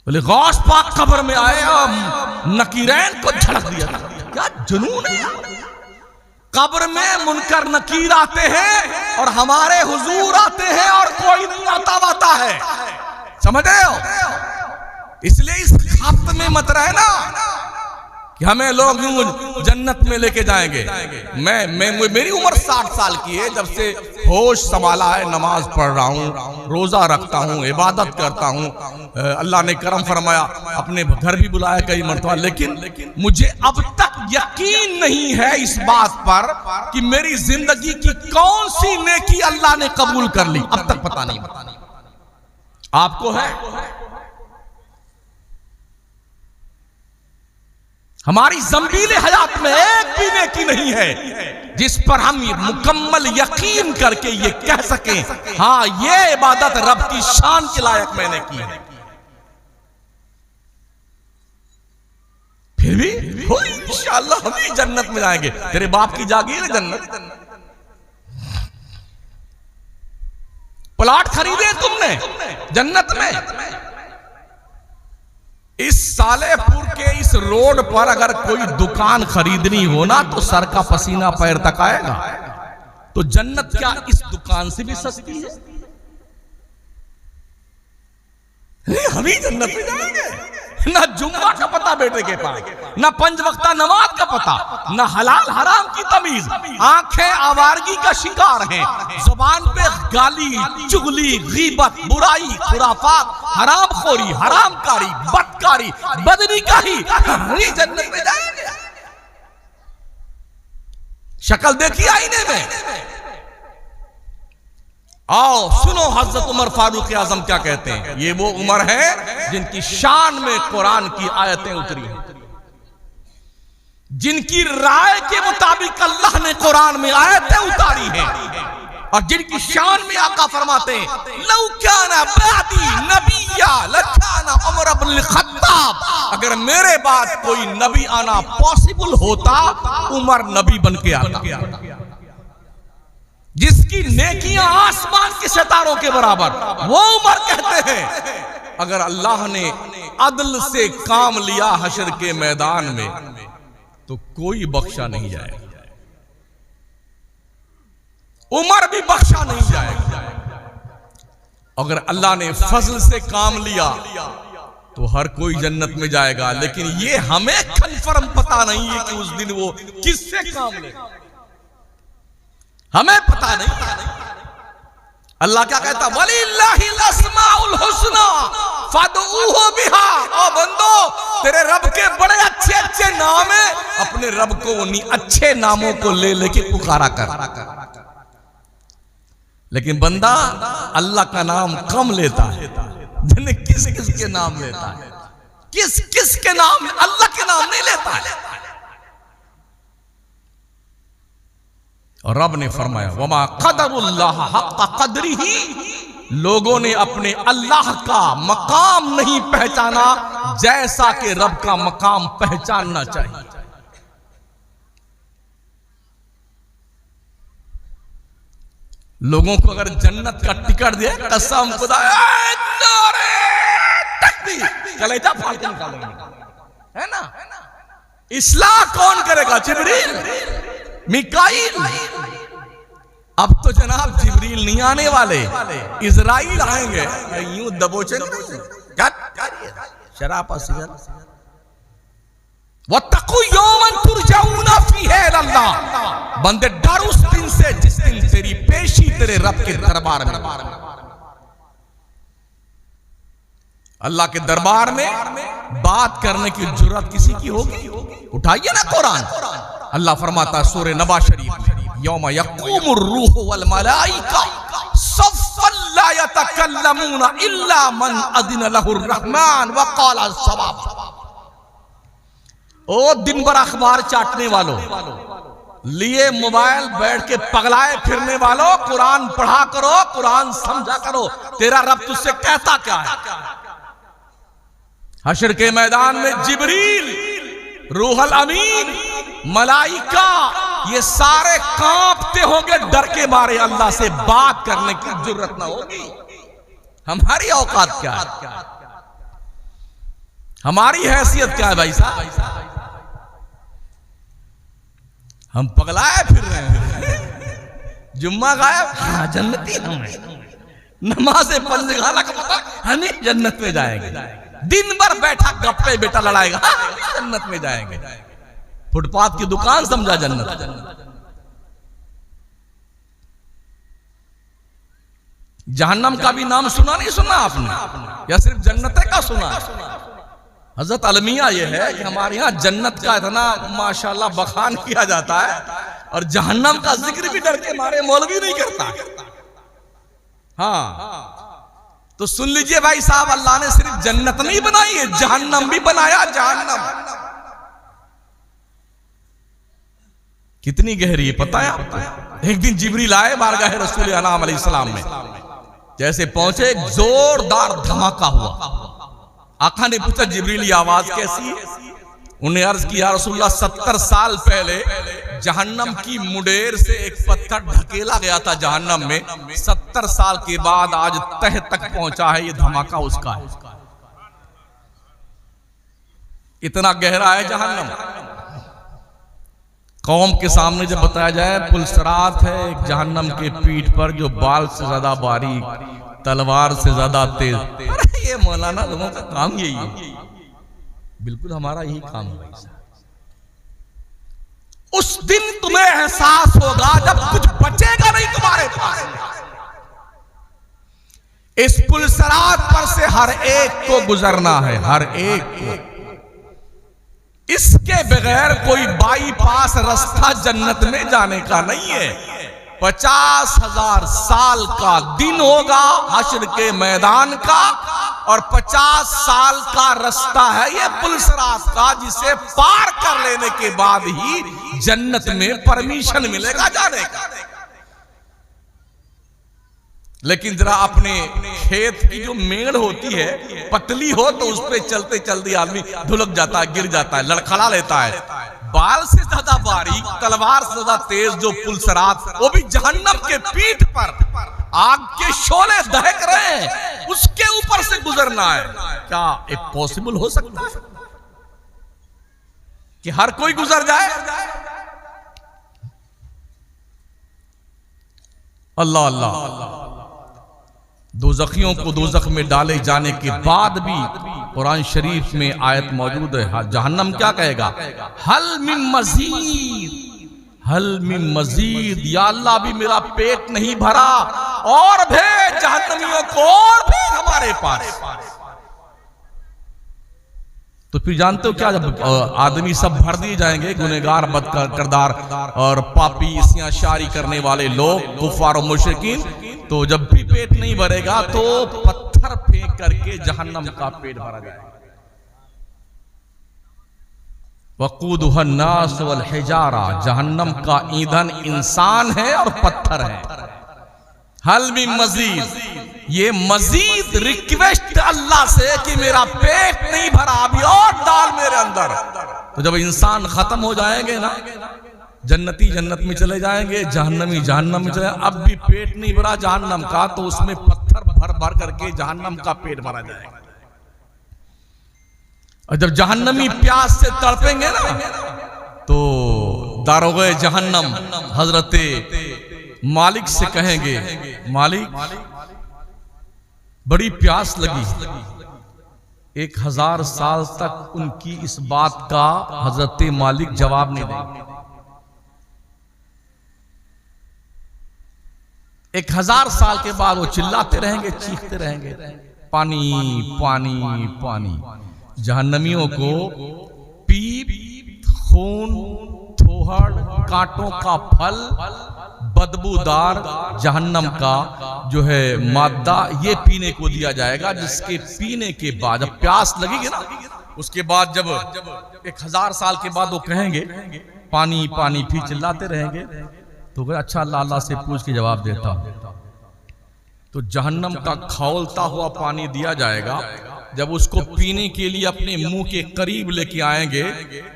बोले गौस पाक कब्र में आए और नकीरैन को झड़क दिया। क्या जुनून है? कब्र में मुनकर नकीर आते हैं और हमारे हुजूर आते हैं और कोई नहीं आता है। समझ रहे हो? इसलिए इस खात में मत रहे ना कि हमें लोग यूं जन्नत में लेके जाएंगे। मैं मेरी उम्र 60 साल की है, जब से होश संभाला है नमाज पढ़ रहा हूँ, रोजा रखता हूँ, इबादत करता हूँ। अल्लाह ने करम फरमाया, अपने घर भी बुलाया कई मरतबा, लेकिन मुझे अब तक यकीन नहीं है इस बात पर कि मेरी जिंदगी की कौन सी नेकी अल्लाह ने कबूल कर ली। अब तक पता नहीं। आपको है? हमारी ज़ंबीले हयात में एक भी नेकी नहीं है जिस पर हम मुकम्मल यकीन करके ये कह सकें हाँ ये इबादत रब की शान के लायक मैंने की है। फिर भी हो इंशाअल्लाह हम ही जन्नत में जाएंगे। तेरे बाप की जागीर है जन्नत। प्लाट खरीदे तुमने जन्नत में। इस सालेपुर के इस रोड पर अगर कोई दुकान खरीदनी हो ना तो सर का पसीना पैर तक आएगा। तो जन्नत क्या इस दुकान से भी सस्ती है? हम ही जन्नत में जाएंगे। ना जुम्मा का पता बेटे के पास, ना पंज वक्ता नमाज का पता, ना हलाल हराम की तमीज। आंखें आवारगी का शिकार हैं, जुबान पे गाली चुगली गीबत बुराई खुराफात हरामखोरी हरामकारी बदकारी बदनीकारी। जन्नत में जाएंगे। शक्ल देखी आईने में। आओ सुनो हजरत उमर फारूक आजम क्या कहते हैं। ये वो उमर है जिनकी शान में कुरान की आयतें उतरी हैं, जिनकी राय के मुताबिक अल्लाह ने कुरान में आयतें उतारी हैं और जिनकी शान में आका फरमाते हैं लौ काना बादी नबिया लकाना उमर इब्न खत्ताब। अगर मेरे बाद कोई नबी आना पॉसिबल होता उमर नबी बन के आता, जिसकी नेकियां आसमान के सितारों के बराबर। वो उमर कहते हैं अगर अल्लाह ने अदल से काम लिया हशर के मैदान में तो कोई बख्शा नहीं जाएगा। उमर भी बख्शा नहीं जाएगा। अगर अल्लाह ने फजल से काम लिया तो हर कोई जन्नत में जाएगा। लेकिन ये हमें कन्फर्म पता नहीं है कि उस दिन वो किससे काम लेगा, हमें पता नहीं। अल्लाह क्या कहता, वलिल्लाहिल अस्माउल हुस्ना फदऊहु बिहा। ओ बंदो तेरे रब के बड़े अच्छे अच्छे नाम है, अपने रब को उन्हीं अच्छे नामों को ले लेके पुकारा कर। लेकिन बंदा अल्लाह का नाम कम लेता है, किस किस के नाम लेता है, किस किस के नाम, अल्लाह के नाम नहीं लेता है। और रब ने फरमाया वमा क़दरुल्लाह हक़्क़ क़द्रिही। लोगों ने अपने अल्लाह का मकाम नहीं पहचाना जैसा कि रब का मकाम पहचानना चाहिए। लोगों को अगर जन्नत का टिकट दिया, कसम खुदा कलेजा फाड़ के निकालेंगे, है ना। इस्लाह कौन करेगा? जिब्रील मिकाईल। अब तो जनाब जिब्रील नहीं आने वाले, इजराइल आएंगे। यूं दबोचेंगे शराब वत्तक़ू यौमन तुरजऊना फीही इलल्लाह। बंदे डर उस दिन से जिस दिन तेरी पेशी तेरे रब के दरबार में। अल्लाह के दरबार में बात करने की जुर्रत किसी की होगी? उठाइए ना कुरान। अल्लाह फरमाता सूरह नबा शरीफ में, यौम यक़ूमुर रूह वल मलाइका सफ़्फ़न ला यतकल्लमूना इल्ला मन अज़िन लहुर रहमान व क़ाला सवाब। ओ दिन भर अखबार चाटने वालों, लिए मोबाइल बैठ के पगलाए फिरने वालों, कुरान पढ़ा करो, कुरान समझा करो। तेरा रब तुझसे कहता क्या है? हश्र के मैदान में जिब्रील, रूहुल अमीन, मलाइका, ये सारे कांपते होंगे डर के मारे। अल्लाह से बात करने की जरूरत ना होगी। हमारी औकात क्या है? हमारी हैसियत क्या है भाई साहब? हम पगलाए फिर रहे हैं। जुम्मा गायब, हाँ जन्नती हम हैं। नमाज़े पढ़ने का पता, हमें जन्नत में जाएंगे। दिन भर बैठा गप्पे बेटा लड़ाएगा, हाँ जन्नत में जाएंगे। फुटपाथ की दुकान समझा जन्नत। जहन्नम का भी नाम सुना नहीं सुना आपने, या सिर्फ जन्नत का सुना? हजरत अलमिया ये है कि हमारे यहाँ जन्नत का इतना माशाल्लाह बखान किया जाता है, और जहन्नम का जिक्र भी डर के मारे मौलवी नहीं करता। हाँ तो सुन लीजिए भाई साहब, अल्लाह ने सिर्फ जन्नत नहीं बनाई है, जहन्नम भी बनाया। जहन्नम कितनी गहरी है पता है आपको? एक दिन जिब्रील आए बारगाह रसूल अनाम अलैहिस्सलाम में। जैसे पहुंचे, एक जोरदार धमाका हुआ। आका ने पूछा जिब्रील ये आवाज कैसी है? उन्हें अर्ज किया रसूलुल्लाह 70 साल पहले जहन्नम की मुडेर से एक पत्थर ढकेला गया था जहन्नम में। 70 साल के बाद आज तह तक पहुंचा है, ये धमाका उसका है। इतना गहरा है जहन्नम। कौम के सामने जब बताया जाए, पुलसरात है एक जहन्नम के पीठ पर जो बाल से ज्यादा बारीक, तलवार से ज्यादा तेज। अरे ये मौलाना लोगों का काम यही है। बिल्कुल हमारा यही काम है। उस दिन तुम्हें एहसास होगा जब कुछ बचेगा नहीं तुम्हारे पास। इस पुलसरात पर से हर एक को गुजरना है, हर एक को। इसके बगैर कोई बाईपास रास्ता जन्नत में जाने का नहीं है। 50,000 साल का दिन होगा हश्र के मैदान का, और 50 साल का रास्ता है ये पुलसरात का, जिसे पार कर लेने के बाद ही जन्नत में परमिशन मिलेगा जाने का। लेकिन जरा अपने खेत की जो मेड़ होती है पतली हो, तो उस पर चलते चलते आदमी धुलक जाता है, गिर जाता है, लड़खड़ा लेता है। बाल से ज्यादा बारीक, तलवार से ज्यादा तेज जो पुलसरात, वो भी जहन्नम के पीठ पर आग के शोले दहक रहे हैं, उसके ऊपर से गुजरना है। क्या ये पॉसिबल हो सकता है कि हर कोई गुजर जाए? अल्लाह अल्लाह। दोज़खियों को दोज़ख में डाले जाने के बाद भी कुरान शरीफ में आयत मौजूद है। जहन्नम क्या कहेगा? हल मिन मजीद, हल मिन मजीद, या अल्लाह भी मेरा पेट नहीं भरा, और भेज जहन्नमियों को, और भेज हमारे पास। तो फिर जानते हो क्या, जब आदमी सब भर दिए जाएंगे, गुनहगार, बदकिरदार और पापी, इसियां शारी करने वाले लोग, कुफार और मुशरिकीन, तो जब भी पेट नहीं भरेगा तो पत्थर फेंक करके जहन्नम का पेट भरा जाएगा। वक़ूदुहा अन्नास वल हिजारा, जहन्नम का ईंधन इंसान है और पत्थर है। हल मिन मजीद, ये मजीद रिक्वेस्ट अल्लाह से कि मेरा पेट नहीं भरा, अभी और डाल मेरे अंदर। तो जब इंसान खत्म हो जाएंगे ना, जन्नती जन्नत में चले जाएंगे, जहन्नमी जहन्नम में चले, अब भी पेट नहीं भरा जहन्नम का, तो उसमें पत्थर भर भर करके जहन्नम का पेट भरा जाएगा। और जब जहन्नमी प्यास से तड़पेंगे ना, तो दारोगे जहन्नम हजरते मालिक से कहेंगे, मालिक बड़ी प्यास लगी। 1000 साल तक उनकी इस बात का हजरते मालिक जवाब नहीं देंगे। 1000 साल के बाद वो चिल्लाते रहेंगे, चीखते रहेंगे, पानी पानी पानी। जहन्नमियों को पीप, खून, थोहड़, कांटों का फल, बदबूदार जहन्नम का जो है मादा, ये पीने को दिया जाएगा, जिसके पीने के बाद जब प्यास लगेगी ना, उसके बाद जब 1000 साल के बाद वो कहेंगे पानी पानी, फिर चिल्लाते रहेंगे, तो अच्छा अल्लाह अल्लाह से पूछ के जवाब देता हूं। तो जहन्नम का खौलता हुआ पानी दिया जाएगा। जब उसको पीने के लिए अपने मुंह के करीब लेके आएंगे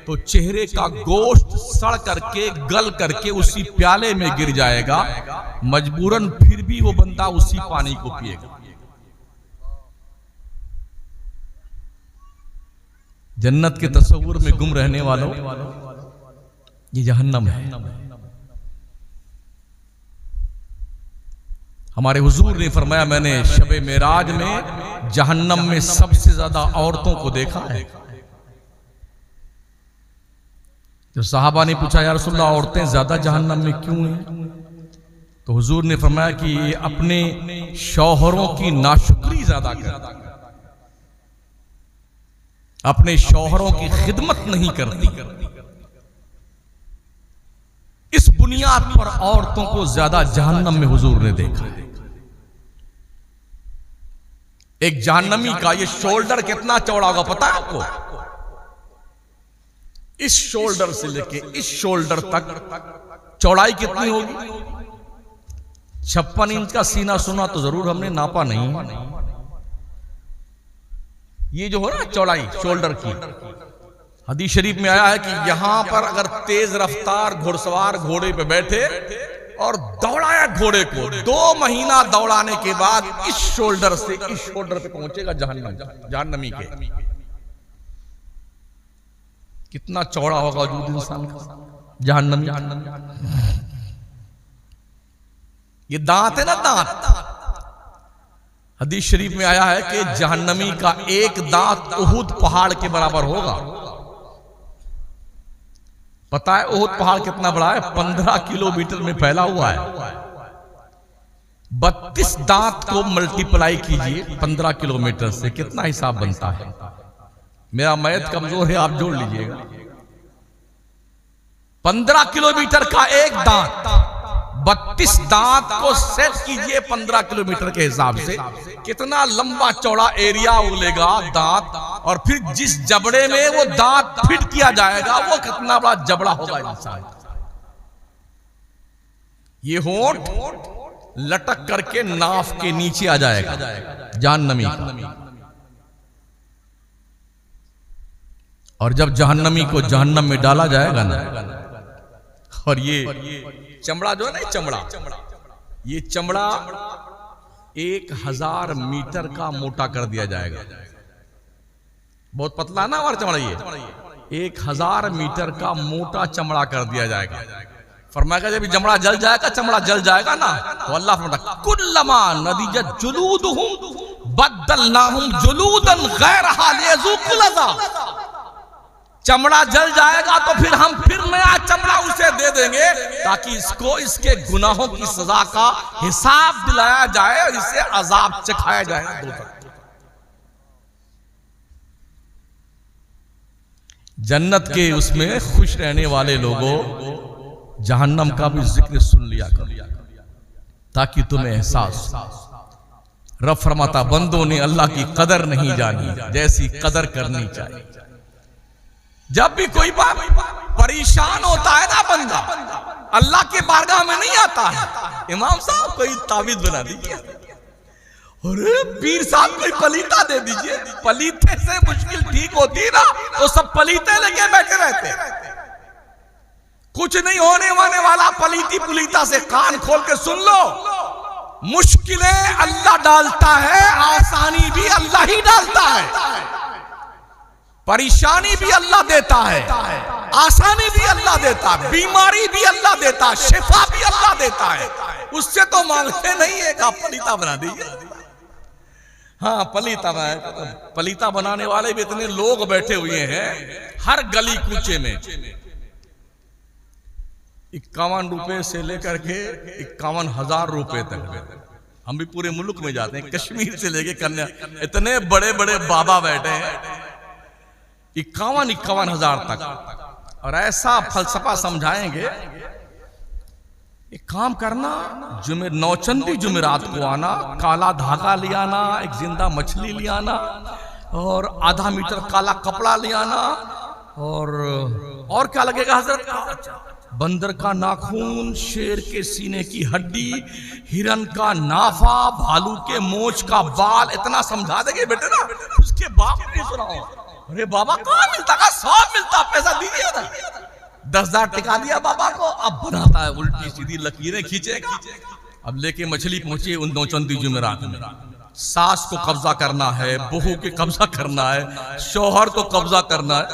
तो चेहरे का गोश्त सड़ करके गल करके उसी प्याले में गिर जाएगा। मजबूरन फिर भी वो बंदा उसी पानी को पिएगा। जन्नत के तस्वुर में गुम रहने वालों, ये जहन्नम है। हमारे हुजूर ने फरमाया, मैंने शबे मेराज में जहन्नम में सबसे ज्यादा औरतों को देखा है। जब साहबा ने पूछा, या रसूलल्लाह औरतें ज्यादा जहन्नम में क्यों हैं? तो हुजूर ने फरमाया कि ये अपने शौहरों की नाशुक्री ज्यादा करती, अपने शौहरों की खिदमत नहीं करती। इस बुनियाद पर औरतों को ज्यादा जहन्नम में हुजूर ने देखा है। एक जहन्नमी का ये शोल्डर कितना चौड़ा होगा पता है आपको? इस शोल्डर से लेके इस शोल्डर तक चौड़ाई कितनी होगी? 56 इंच का सीना सुना तो जरूर हमने नापा नहीं। ये जो है ना चौड़ाई शोल्डर की, हदीस शरीफ में आया है कि यहां पर अगर तेज रफ्तार घुड़सवार घोड़े पे बैठे और दौड़ाया घोड़े को, 2 महीना दौड़ाने के बाद इस शोल्डर से इस शोल्डर पे पहुंचेगा जहन्नमी के। कितना चौड़ा होगा वजूद इंसान का जहन्नमी। ये दांत है ना, दांत। हदीस शरीफ में आया है कि जहन्नमी का एक दांत उहुद पहाड़ के बराबर होगा। पता है उहुद पहाड़ कितना बड़ा है? 15 किलोमीटर में फैला हुआ है। 32 दांत को मल्टीप्लाई कीजिए 15 किलोमीटर से, कितना हिसाब बनता है? मेरा मैथ कमजोर है, आप जोड़ लीजिएगा। 15 किलोमीटर का एक दांत, 32 दांत को सेट कीजिए 15 किलोमीटर के हिसाब से, कितना लंबा चौड़ा एरिया उगलेगा दांत। और फिर जिस जबड़े में वो दांत फिट किया जाएगा वो कितना बड़ा जबड़ा होगा इंसान। ये होंठ लटक करके नाफ के नीचे आ जाएगा जहन्नमी का। और जब जहन्नमी को जहन्नम में डाला जाएगा ना, और ये चमड़ा जो है ना, चमड़ा, ये चमड़ा 1000 मीटर का मोटा कर दिया जाएगा। बहुत पतला ना हमारा चमड़ा, ये 1000 मीटर का मोटा चमड़ा कर दिया जाएगा। फरमाएगा जब चमड़ा जल जाएगा, चमड़ा जल जाएगा ना, तो अल्लाह फरमाता कुल्लमा नदिजत जुलूदुहुम बद्दलनाहुम जुलूदन गैरहा लियज़ूक़ुल अज़ाब। चमड़ा जल जाएगा तो फिर हम फिर नया चमड़ा उसे दे देंगे ताकि इसको इसके गुनाहों की सजा का हिसाब दिलाया जाए और इसे अजाब चखाया जाए। जन्नत के उसमें खुश रहने वाले लोगों जहन्नम का भी जिक्र सुन लिया करो ताकि तुम्हें एहसास। रब फरमाता बंदों ने अल्लाह की कदर नहीं जानी जैसी कदर करनी चाहिए। जब भी कोई बात परेशान होता है ना बंदा, अल्लाह के बारगाह में नहीं आता है, इमाम साहब कोई तावीज बना दीजिए, अरे पीर साहब कोई पलीता दे दीजिए। पलीते से मुश्किल ठीक होती ना तो सब पलीते लेके बैठे रहते। कुछ नहीं होने वाला पलीती पुलीता से कान खोल के सुन लो। मुश्किलें अल्लाह डालता है, आसानी भी अल्लाह ही डालता है। परेशानी भी अल्लाह देता है, आसानी भी अल्लाह देता है, बीमारी भी अल्लाह देता है, शिफा भी अल्लाह देता है। उससे तो मांगते नहीं है, आप पलीता बना दीजिए। हाँ पलीता पलीता बनाने वाले भी इतने लोग बैठे हुए हैं हर गली कूचे में। 51 रुपए से लेकर के 51,000 रुपए तक हम भी पूरे मुल्क में जाते हैं, कश्मीर से लेके कन्या, इतने बड़े बड़े बाबा बैठे हैं 51 हजार तक, और ऐसा फलसफा समझाएंगे। एक काम करना, नौचंदी जुमेरात को आना, काला धागा ले आना, एक जिंदा मछली ले आना, और आधा मीटर काला कपड़ा ले आना, और क्या लगेगा हजरत? बंदर का नाखून, शेर के सीने की हड्डी, हिरन का नाफा, भालू के मोछ का बाल, इतना समझा देंगे बेटे ना। उसके बाप नहीं सुनाओ, अरे बाबा कहाँ मिलता का? 100 मिलता, पैसा दीजिए ना। 10,000 टिका दिया बाबा को, अब बनाता है उल्टी सीधी लकीरें खींचेगा। अब लेके मछली पहुंची उन नौचंदी जुमेरात में। सास को कब्जा करना है, बहू के कब्जा करना है, शौहर को कब्जा करना है।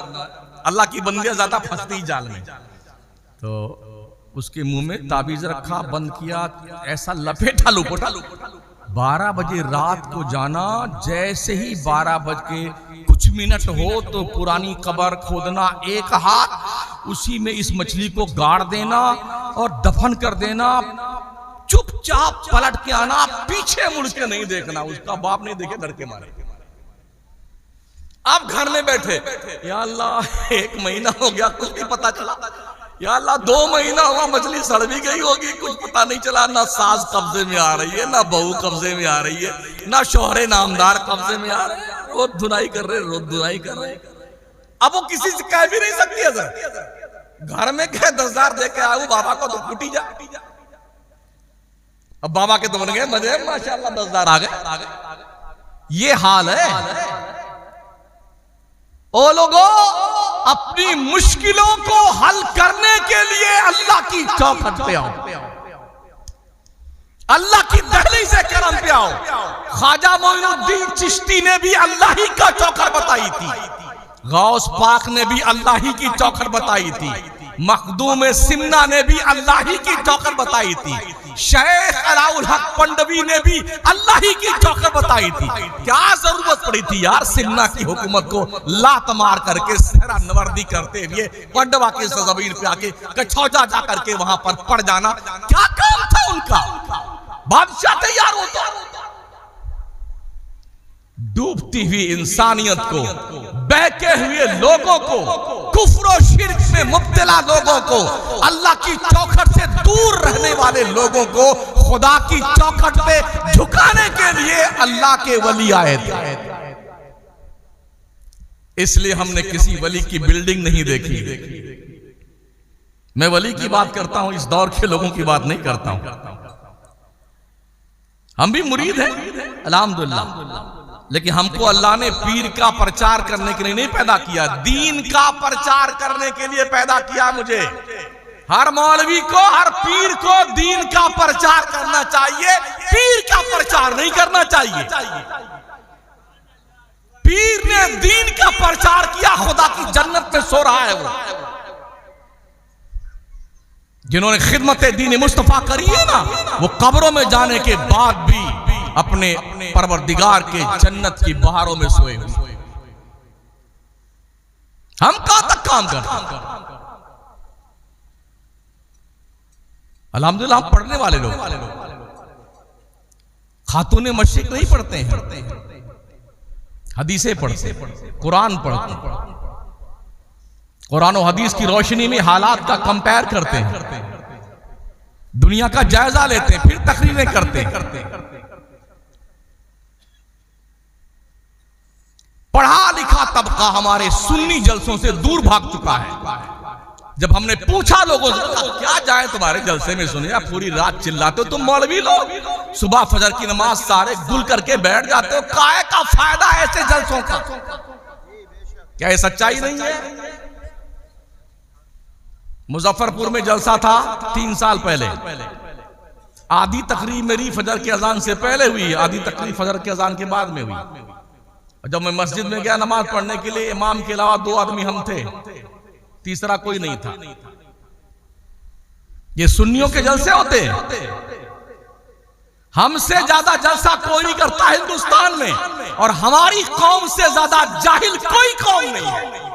अल्लाह की बंदियां ज्यादा फंसती जाल में, तो उसके मुंह में ताबीज रखा, बंद किया, ऐसा लपेटा लुपोटा। 12 बजे रात को जाना, जैसे ही 12 बज के कुछ मिनट हो तो पुरानी कब्र खोदना, एक हाथ उसी में इस मछली को गाड़ देना और दफन कर देना। चुपचाप पलट के आना, पीछे मुड़ के नहीं देखना। उसका बाप नहीं देखे, डर के मारे। आप घर में बैठे, या अल्लाह 1 महीना हो गया, कुछ नहीं पता चला। या अल्लाह 2 महीना हुआ, मछली सड़ भी गई होगी, कुछ पता नहीं चला। ना सास कब्जे में आ रही है, ना बहू कब्जे में आ रही है, ना शौहरे नामदार कब्जे में आ रहे हैं। रोज धुनाई कर रहे, रोज धुनाई कर रहे। अब वो किसी से कह भी नहीं सकती है सर। घर में कह 10,000 दे के आऊ बाबा को, तो फूटी जा। अब बाबा के तो बन गए मजे, माशाल्लाह 10,000 आ गए। ये हाल है। ओ लोगों, अपनी मुश्किलों को हल करने के लिए अल्लाह की चौखट पे आओ, अल्लाह की दहली से करम पे आओ। ख्वाजा मोइनुद्दीन चिश्ती ने भी अल्लाह ही का चौखट बताई थी, गौस पाक ने भी अल्लाह ही की चौखट बताई थी, मखदूम सिमना ने भी अल्लाह ही की चौखट बताई थी, शेख अलाउल हक पंडवी ने भी अल्लाह ही की चौखट बताई थी। क्या जरूरत पड़ी थी यार सिमना की हुकूमत को लात मार करके सहरा नवर्दी करते हुए पंडवा की जमीन पे आके कछौजा जा करके वहां पर पड़ जाना? क्या काम था उनका? बादशाह तैयार होता। डूबती हुई इंसानियत को, बहके हुए लोगों को, कुफ्र और शिर्क में मुब्तला लोगों को, अल्लाह की चौखट से दूर रहने वाले लोगों को खुदा की चौखट पे झुकाने के लिए अल्लाह के वली आए थे। इसलिए हमने किसी वली की बिल्डिंग नहीं देखी। मैं वली की बात करता हूं, इस दौर के लोगों की बात नहीं करता हूं। हम भी मुरीद हैं अल्हम्दुलिल्लाह, लेकिन हमको अल्लाह ने पीर का प्रचार करने के लिए नहीं पैदा किया, दीन का प्रचार करने के लिए पैदा किया मुझे। हर मौलवी को, हर पीर को दीन का प्रचार करना चाहिए, पीर का प्रचार नहीं करना चाहिए। पीर ने दीन का प्रचार किया, खुदा की जन्नत में सो रहा है वो। जिन्होंने खिदमत दीन मुस्तफा करी है ना, वो कब्रों में जाने के बाद भी अपने परवरदिगार के जन्नत की बहारों में सोए हुए। हम कहां तक काम करते हैं? अल्हम्दुलिल्लाह हम पढ़ने वाले लोग, खातूने मशरिक नहीं पढ़ते हैं, हदीसें पढ़ते, कुरान पढ़ते, कुरान और हदीस की रोशनी में हालात का कंपेयर करते हैं, दुनिया का जायजा लेते हैं, फिर तकरीरें करते हैं। पढ़ा लिखा तबका हमारे सुन्नी जलसों से दूर भाग चुका है। जब हमने पूछा लोगों से क्या जाए तुम्हारे जलसे में, सुनिए पूरी रात चिल्लाते हो तुम मौलवी लोग, सुबह फजर की नमाज सारे गुल करके बैठ जाते हो, काहे का फायदा ऐसे जलसों का? क्या ये सच्चाई नहीं है? मुजफ्फरपुर में जलसा था 3 साल पहले, आधी तकरीब मेरी फजर के अजान से पहले हुई, आधी तकरीब फजर के अजान के बाद में हुई। जब मैं मस्जिद में गया नमाज पढ़ने के लिए, इमाम के अलावा 2 आदमी हम थे, तीसरा कोई नहीं था। ये सुन्नियों के जलसे होते हैं, हमसे ज्यादा जलसा कोई नहीं करता हिंदुस्तान में, और हमारी कौम से ज्यादा जाहिल कोई कौम नहीं है।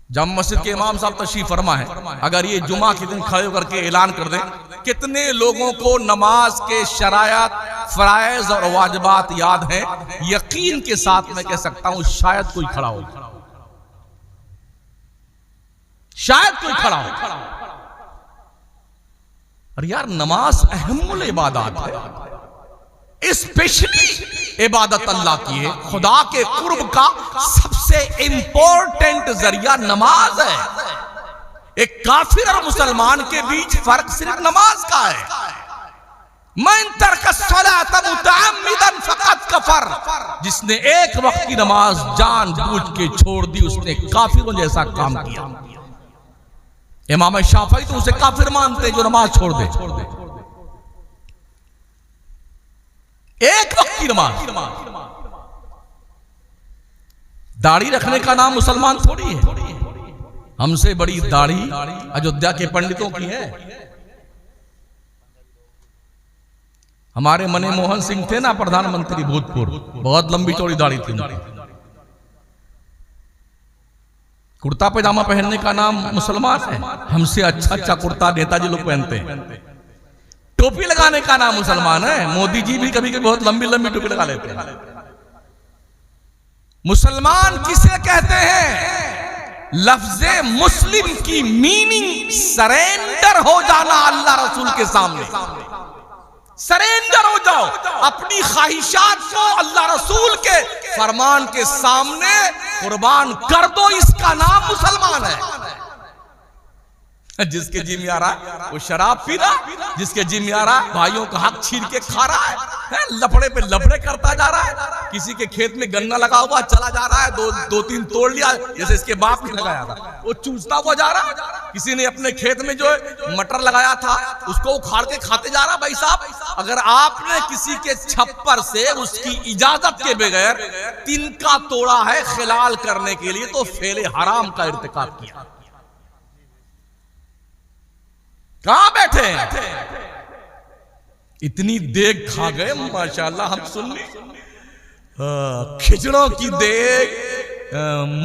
जब मस्जिद के इमाम साहब तशरीफ फरमा है, अगर ये जुमा के दिन खड़े होकर के ऐलान कर दें कितने लोगों को नमाज के शरायत, फराइज और वाजिबात याद हैं? यकीन के साथ मैं कह सकता हूं शायद कोई खड़ा हो, शायद कोई खड़ा हो। और यार नमाज अहमुल इबादत है, स्पेशली इबादत अल्लाह की है। खुदा के कुर्ब का सबसे इंपॉर्टेंट जरिया नमाज है। एक काफिर और मुसलमान के बीच फर्क सिर्फ नमाज का है। मन तरक सलात मुतअम्मिदन फकत कफर, जिसने एक वक्त की नमाज जानबूझ के छोड़ दी उसने काफिरों जैसा काम किया। इमाम शाफई तो उसे काफिर मानते जो नमाज छोड़ दे। एक वक्त की नमाज। दाढ़ी रखने का नाम मुसलमान थोड़ी है। हमसे बड़ी दाढ़ी अयोध्या के पंडितों की है। हमारे मनमोहन सिंह थे ना प्रधानमंत्री भूतपूर्व, बहुत लंबी चौड़ी दाढ़ी थी उनकी। कुर्ता पैजामा पहनने का नाम मुसलमान है। हमसे अच्छा कुर्ता नेताजी लोग पहनते हैं। टोपी लगाने का नाम मुसलमान है। मोदी जी भी कभी कभी बहुत लंबी लंबी टोपी लगा लेते हैं। मुसलमान किसे कहते हैं? लफ्ज़े मुस्लिम की मीनिंग सरेंडर हो जाना अल्लाह रसूल के सामने। सरेंडर हो जाओ, अपनी ख्वाहिशात को अल्लाह रसूल के फरमान के सामने कुर्बान कर दो। इसका नाम मुसलमान है। जिसके जी में आ रहा वो शराब पी रहा, जिसके जी में आ रहा भाइयों का हक छीन के खा रहा है, लफड़े पे लफड़े करता जा रहा है। किसी के खेत में गन्ना लगा हुआ चला जा रहा है, दो तीन तोड़ लिया, जैसे इसके बाप ने लगाया था, वो चूसता हुआ जा रहा है। किसी ने अपने खेत में जो है मटर लगाया था उसको उखाड़ के खाते जा रहा। भाई साहब, अगर आपने किसी के छप्पर से उसकी इजाजत के बगैर तिनका तोड़ा है खिलाल करने के लिए, तो फेले हराम का इर्तिकाब किया। कहां बैठे हैं? इतनी देग खा गए माशाल्लाह। हम सुन ली खिचड़ों की देग,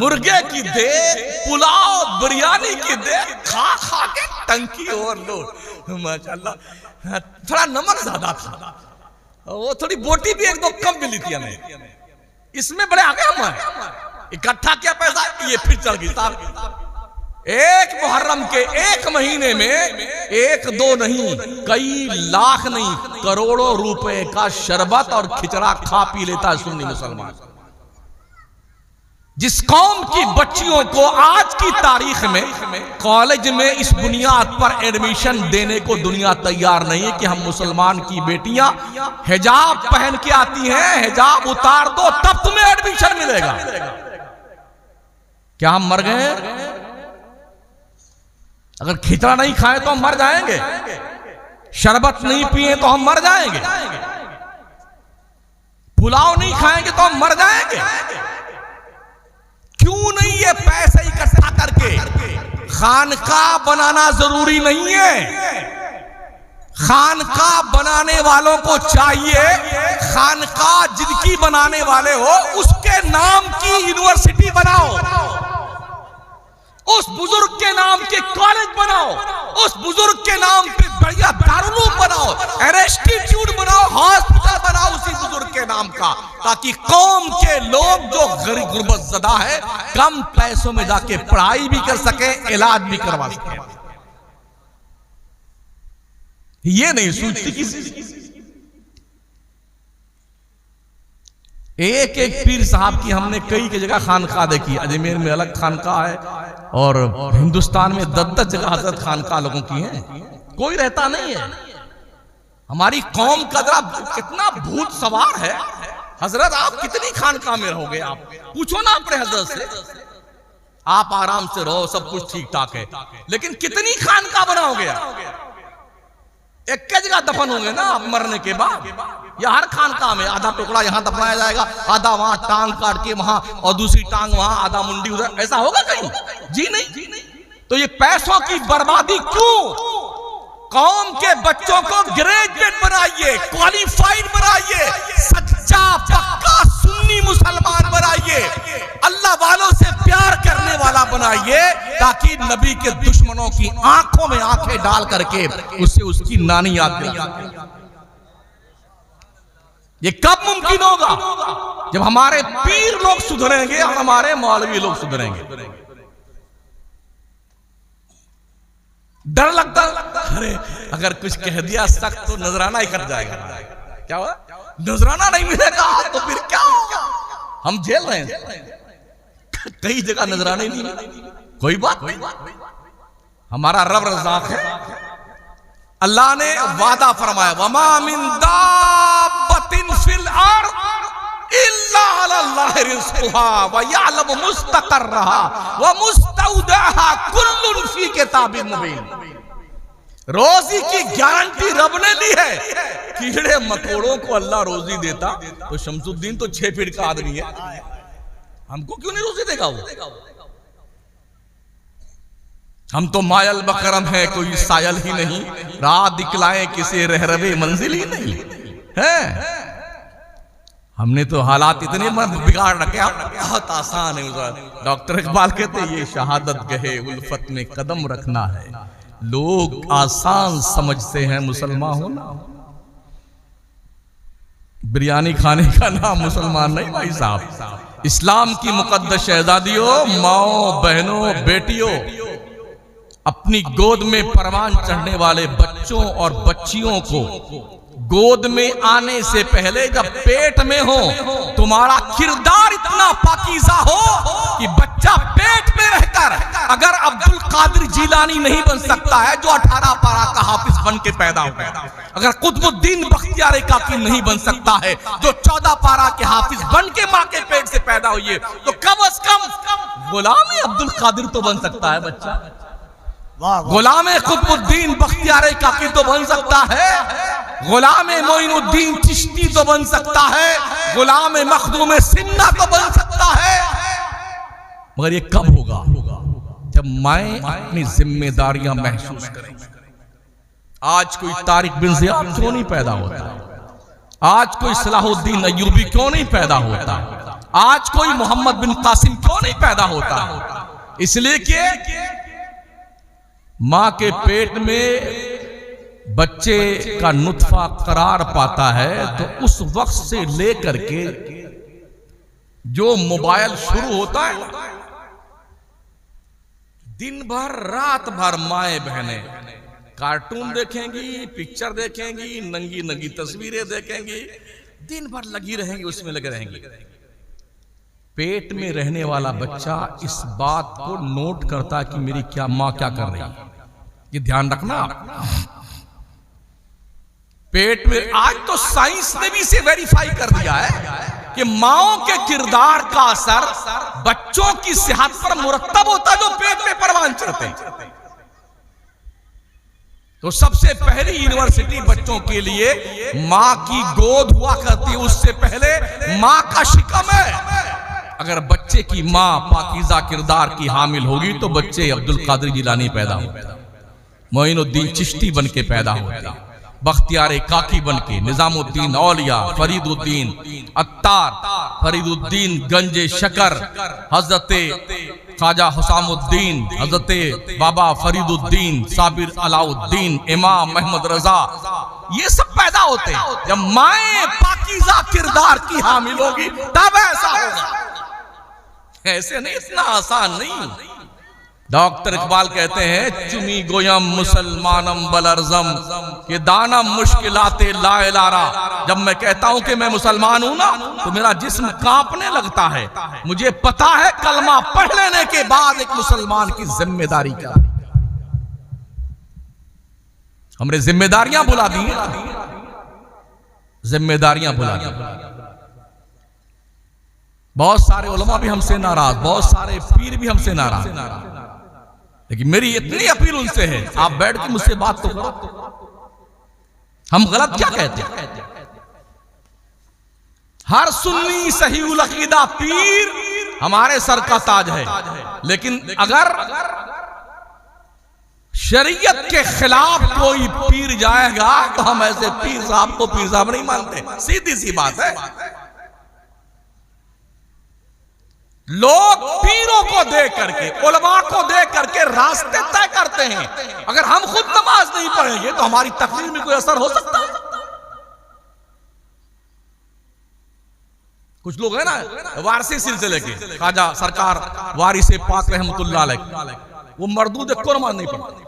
मुर्गे की देग, पुलाव बिरयानी की देग खा खा के टंकी ओवरलोड माशाल्लाह। थोड़ा नमक ज्यादा था, वो थोड़ी बोटी भी एक दो कम मिली थी हमें। इसमें बड़े आगे हम इकट्ठा किया पैसा, ये फिर चल गई साहब। एक मुहर्रम के एक महीने में एक दो नहीं, कई लाख नहीं, करोड़ों रुपए का शरबत और खिचड़ा खा पी लेता है सुन्नी मुसलमान। जिस कौम की बच्चियों को आज की तारीख में कॉलेज में इस बुनियाद पर एडमिशन देने को दुनिया तैयार नहीं है कि हम मुसलमान की बेटियां हिजाब पहन के आती हैं, हिजाब उतार दो तब तुम्हें एडमिशन मिलेगा। क्या हम मर गए? अगर खिचड़ा नहीं खाए तो हम मर जाएंगे, शरबत नहीं पिए तो हम मर जाएंगे, पुलाव नहीं खाएंगे तो हम मर जाएंगे। क्यों नहीं? ये पैसे इकट्ठा करके खानकाह बनाना जरूरी नहीं है। खानकाह बनाने वालों को चाहिए, खानकाह जिनकी बनाने वाले हो उसके नाम की यूनिवर्सिटी बनाओ, उस बुजुर्ग के नाम के कॉलेज बनाओ, उस बुजुर्ग के नाम पे बढ़िया दारुल बनाओ, इंस्टीट्यूट बनाओ, हॉस्पिटल बनाओ उसी बुजुर्ग के नाम का, ताकि कौम के लोग जो गरीब गुर्बत ज़दा है कम पैसों में जाके पढ़ाई भी कर सके, इलाज भी करवा सके। ये नहीं सोचती किसी। एक एक पीर साहब की हमने कई की जगह खानकाह देखी। अजमेर में अलग खानकाह है और हिंदुस्तान में 10-10 जगह हजरत खानकाह लोगों की हैं। कोई रहता नहीं है। हमारी कौम का जरा कितना भूत सवार है। हजरत आप कितनी खानकाह में रहोगे? आप पूछो ना अपने हजरत से। आप आराम से रहो, सब कुछ ठीक ठाक है, लेकिन कितनी खानकाह बनाओगे आप? एक जगह दफन होंगे ना आप मरने के बाद, या हर खानकाह में आधा टुकड़ा यहां दफनाया जाएगा, आधा वहां टांग काट के वहां और दूसरी टांग वहां, आधा मुंडी उधर, ऐसा होगा कहीं? जी नहीं। तो ये पैसों की बर्बादी क्यों? कौम के बच्चों को ग्रेजुएट बनाइए, क्वालिफाइड बनाइए, सच्चा पक्का सुन्नी मुसलमान बनाइए, अल्लाह वालों से प्यार करने वाला बनाइए ताकि नबी के दुश्मनों की आंखों में आंखें डाल करके उसे उसकी नानी याद दिलाए। ये कब मुमकिन होगा? जब हमारे पीर लोग सुधरेंगे और हमारे मौलवी लोग सुधरेंगे। डर लगता, अरे अगर कुछ कह दिया सख्त तो नजराना ही कट जाएगा। क्या हुआ? नजराना नहीं मिलेगा तो फिर क्या होगा? हम झेल रहे हैं, कई जगह नजराने नहीं मिले। कोई बात नहीं, हमारा रब रज़ाक है। अल्लाह ने वादा फरमाया, वमा मिन दाब्बतिन फिल अर्द इल्ला अल्लाह रिज़्क़ुहा व यअलमु मुस्तक़र्रहा व मुस्तौदअहा कुल्लुन फी किताबिन मुबीन। रोजी की गारंटी रब ने दी है। कीड़े मकोड़ों को अल्लाह रोजी देता तो शमसुद्दीन तो 6 फीट का आदमी है, हमको क्यों नहीं रोजी देगा वो? हम तो मायल बकरम है, कोई सायल ही नहीं, राह दिखलाए किसे रहरवे मंजिल ही नहीं है। हमने तो हालात इतने बिगाड़ रखे, बहुत आसान है। डॉक्टर इकबाल कहते हैं, ये शहादत गहे उल्फत में कदम रखना है। लोग आसान समझते हैं मुसलमान होना। बिरयानी खाने का नाम मुसलमान नहीं भाई साहब। इस्लाम की मुकद्दस शहजादियों, माओ, बहनों, बेटियों, अपनी गोद में परवान चढ़ने वाले बच्चों और बच्चियों को गोद में आने से पहले जब पेट में हो, तुम्हारा किरदार इतना पाकीज़ा हो कि बच्चा पेट में रहकर अगर अब्दुल कादिर जीलानी नहीं बन सकता है जो 18 पारा का हाफिज बन के पैदा हुआ, अगर कुतुबुद्दीन बख्तियार काकी नहीं बन सकता है जो 14 पारा के हाफिज बन के मां के पेट से पैदा हुई है, तो कम अज कम गुलाम अब्दुल कादिर तो बन सकता है बच्चा। गुलाम कुतुबुद्दीन बख्तियार काकी तो बन सकता है, गुलाम मोइनुद्दीन चिश्ती तो बन सकता है, गुलाम मखदूम सिन्ना तो बन सकता है। मगर ये कब होगा? जब माएं अपनी जिम्मेदारियां महसूस करेंगी। आज कोई तारिक बिन ज़ियाद क्यों नहीं पैदा होता? आज कोई सलाहुद्दीन अय्यूबी क्यों नहीं पैदा होता? आज कोई मोहम्मद बिन कासिम क्यों नहीं पैदा होता? इसलिए कि मां के पेट में बच्चे का नुत्फा करार पाता है, तो उस वक्त से लेकर के जो मोबाइल शुरू होता है, दिन भर रात भर माएं बहनें कार्टून देखेंगी, पिक्चर देखेंगी, नंगी नंगी तस्वीरें देखेंगी, दिन भर लगी रहेंगी, उसमें लगे रहेंगी। पेट में रहने वाला बच्चा इस बात को नोट करता कि मेरी क्या मां क्या कर रही है, ये ध्यान रखना। पेट में आज तो साइंस ने भी इसे वेरीफाई कर दिया है कि माओं के किरदार का असर बच्चों की सेहत पर मुरत्तब होता है जो पेट में परवान चढ़ते हैं। तो सबसे पहली यूनिवर्सिटी बच्चों के लिए मां की गोद हुआ करती है, उससे पहले मां का शिकम है। अगर बच्चे की मां पाकीज़ा किरदार की हामिल होगी तो बच्चे अब्दुल कादिर जिलानी पैदा होते, मोइनुद्दीन चिश्ती बन के पैदा होते, बख्तियार काकी बन के, निजामुद्दीन औलिया, फरीदुद्दीन अत्तार, फरीदुद्दीन गंजे शकर, हजरते ख्वाजा हुसामुद्दीन, हजरते बाबा फरीदुद्दीन, साबिर अलाउद्दीन, इमाम अहमद रजा, ये सब पैदा होते हैं जब माएं पाकीज़ा किरदार की हामिल होगी, तब ऐसा होगा। ऐसे नहीं, इतना आसान नहीं। डॉक्टर इकबाल कहते हैं, चुमी गोयम मुसलमानम बलरजम, ये दाना मुश्किलाते लाए लारा। जब मैं कहता हूं कि मैं मुसलमान हूं ना, तो मेरा जिस्म कांपने लगता है। मुझे पता है कलमा पढ़ लेने के बाद एक मुसलमान की जिम्मेदारी क्या है। हमने जिम्मेदारियां भुला दी, जिम्मेदारियां भुला दी। बहुत सारे उलमा भी हमसे नाराज, बहुत सारे पीर भी हमसे नाराज, लेकिन मेरी इतनी अपील उनसे है, आप बैठ के मुझसे बात तो करो। हम गलत क्या कहते हैं? हर सुन्नी सही उल अकीदा पीर हमारे सर का ताज है, लेकिन अगर शरीयत के खिलाफ कोई पीर जाएगा तो हम ऐसे पीर साहब को पीर साहब नहीं मानते। सीधी सी बात है। लोग पीरों को देख करके, उलमा को देख करके रास्ते तय करते हैं। अगर हम खुद नमाज नहीं पढ़ेंगे तो हमारी तकरीर में कोई असर हो सकता है? कुछ लोग है ना वारसी सिलसिले के, खाजा सरकार वारिस पाक रहमतुल्लाह अलैह, वो मर्दूद को नमाज नहीं पढ़ते।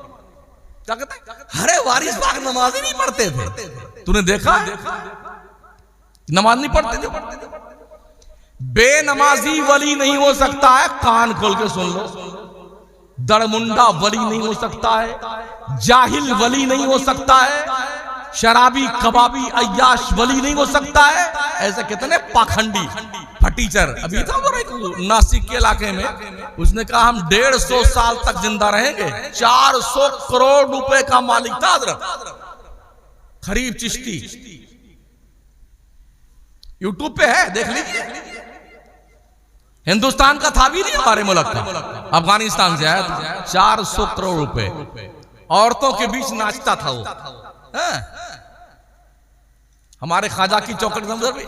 क्या कहते हैं? अरे वारिस पाक नमाज ही नहीं पढ़ते थे। तूने देखा नमाज नहीं पढ़ते थे? बेनमाजी वली नहीं हो सकता है, कान खोल के सुन लो। दरमुंडा वली नहीं हो सकता है, जाहिल वली नहीं हो सकता है, शराबी कबाबी अय्याश वली नहीं हो सकता है। ऐसे कितने पाखंडी फटीचर। अभी था वो नासिक के इलाके में, उसने कहा हम 150 साल तक जिंदा रहेंगे। 400 करोड़ रुपए का मालिक था हजरत खरीब चिश्ती। यूट्यूब पे है, देख लीजिए। हिंदुस्तान का था भी नहीं, हमारे मुल्क का, अफगानिस्तान से आया था। 400 करोड़ रुपए, औरतों के बीच नाचता था वो। हमारे ख्वाजा की चौखट भी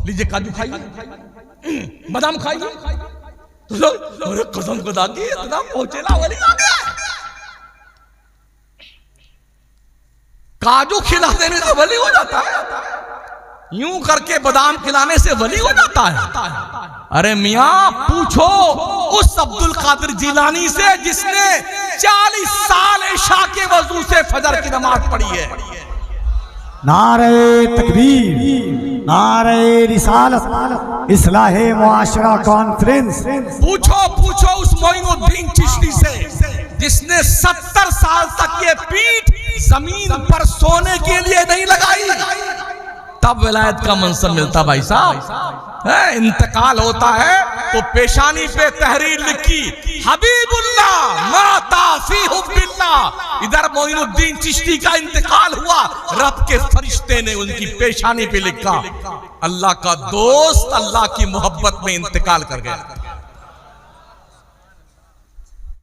लीजिए, काजू खाइए, बादाम खाइए, तो कसम खुदा की इतना पहुंचेला वाली आ गया। काजू खिला देने से वली हो जाता है, यूं करके बादाम खिलाने से वली हो जाता है। अरे मियां पूछो उस अब्दुल कादिर जिलानी से जिसने 40 साल इशा के वजू से फजर की नमाज पढ़ी है। नारे तकबीर, नारे रिसालत, इस्लाहे मुआशरा कॉन्फ्रेंस। पूछो उस मोइनुद्दीन चिश्ती से जिसने 70 साल तक ये पीठ जमीन पर सोने के लिए नहीं लगाई, तब विलायत का मंसब मिलता। भाई साहब इंतकाल होता है तो पेशानी पे तहरीर लिखी, हबीबुल्लाह माता फी हुब्बिल्लाह। इधर मोइनुद्दीन चिश्ती का इंतकाल हुआ, रब के फरिश्ते ने उनकी पेशानी पे लिखा, अल्लाह का दोस्त अल्लाह की मोहब्बत में इंतकाल कर गया।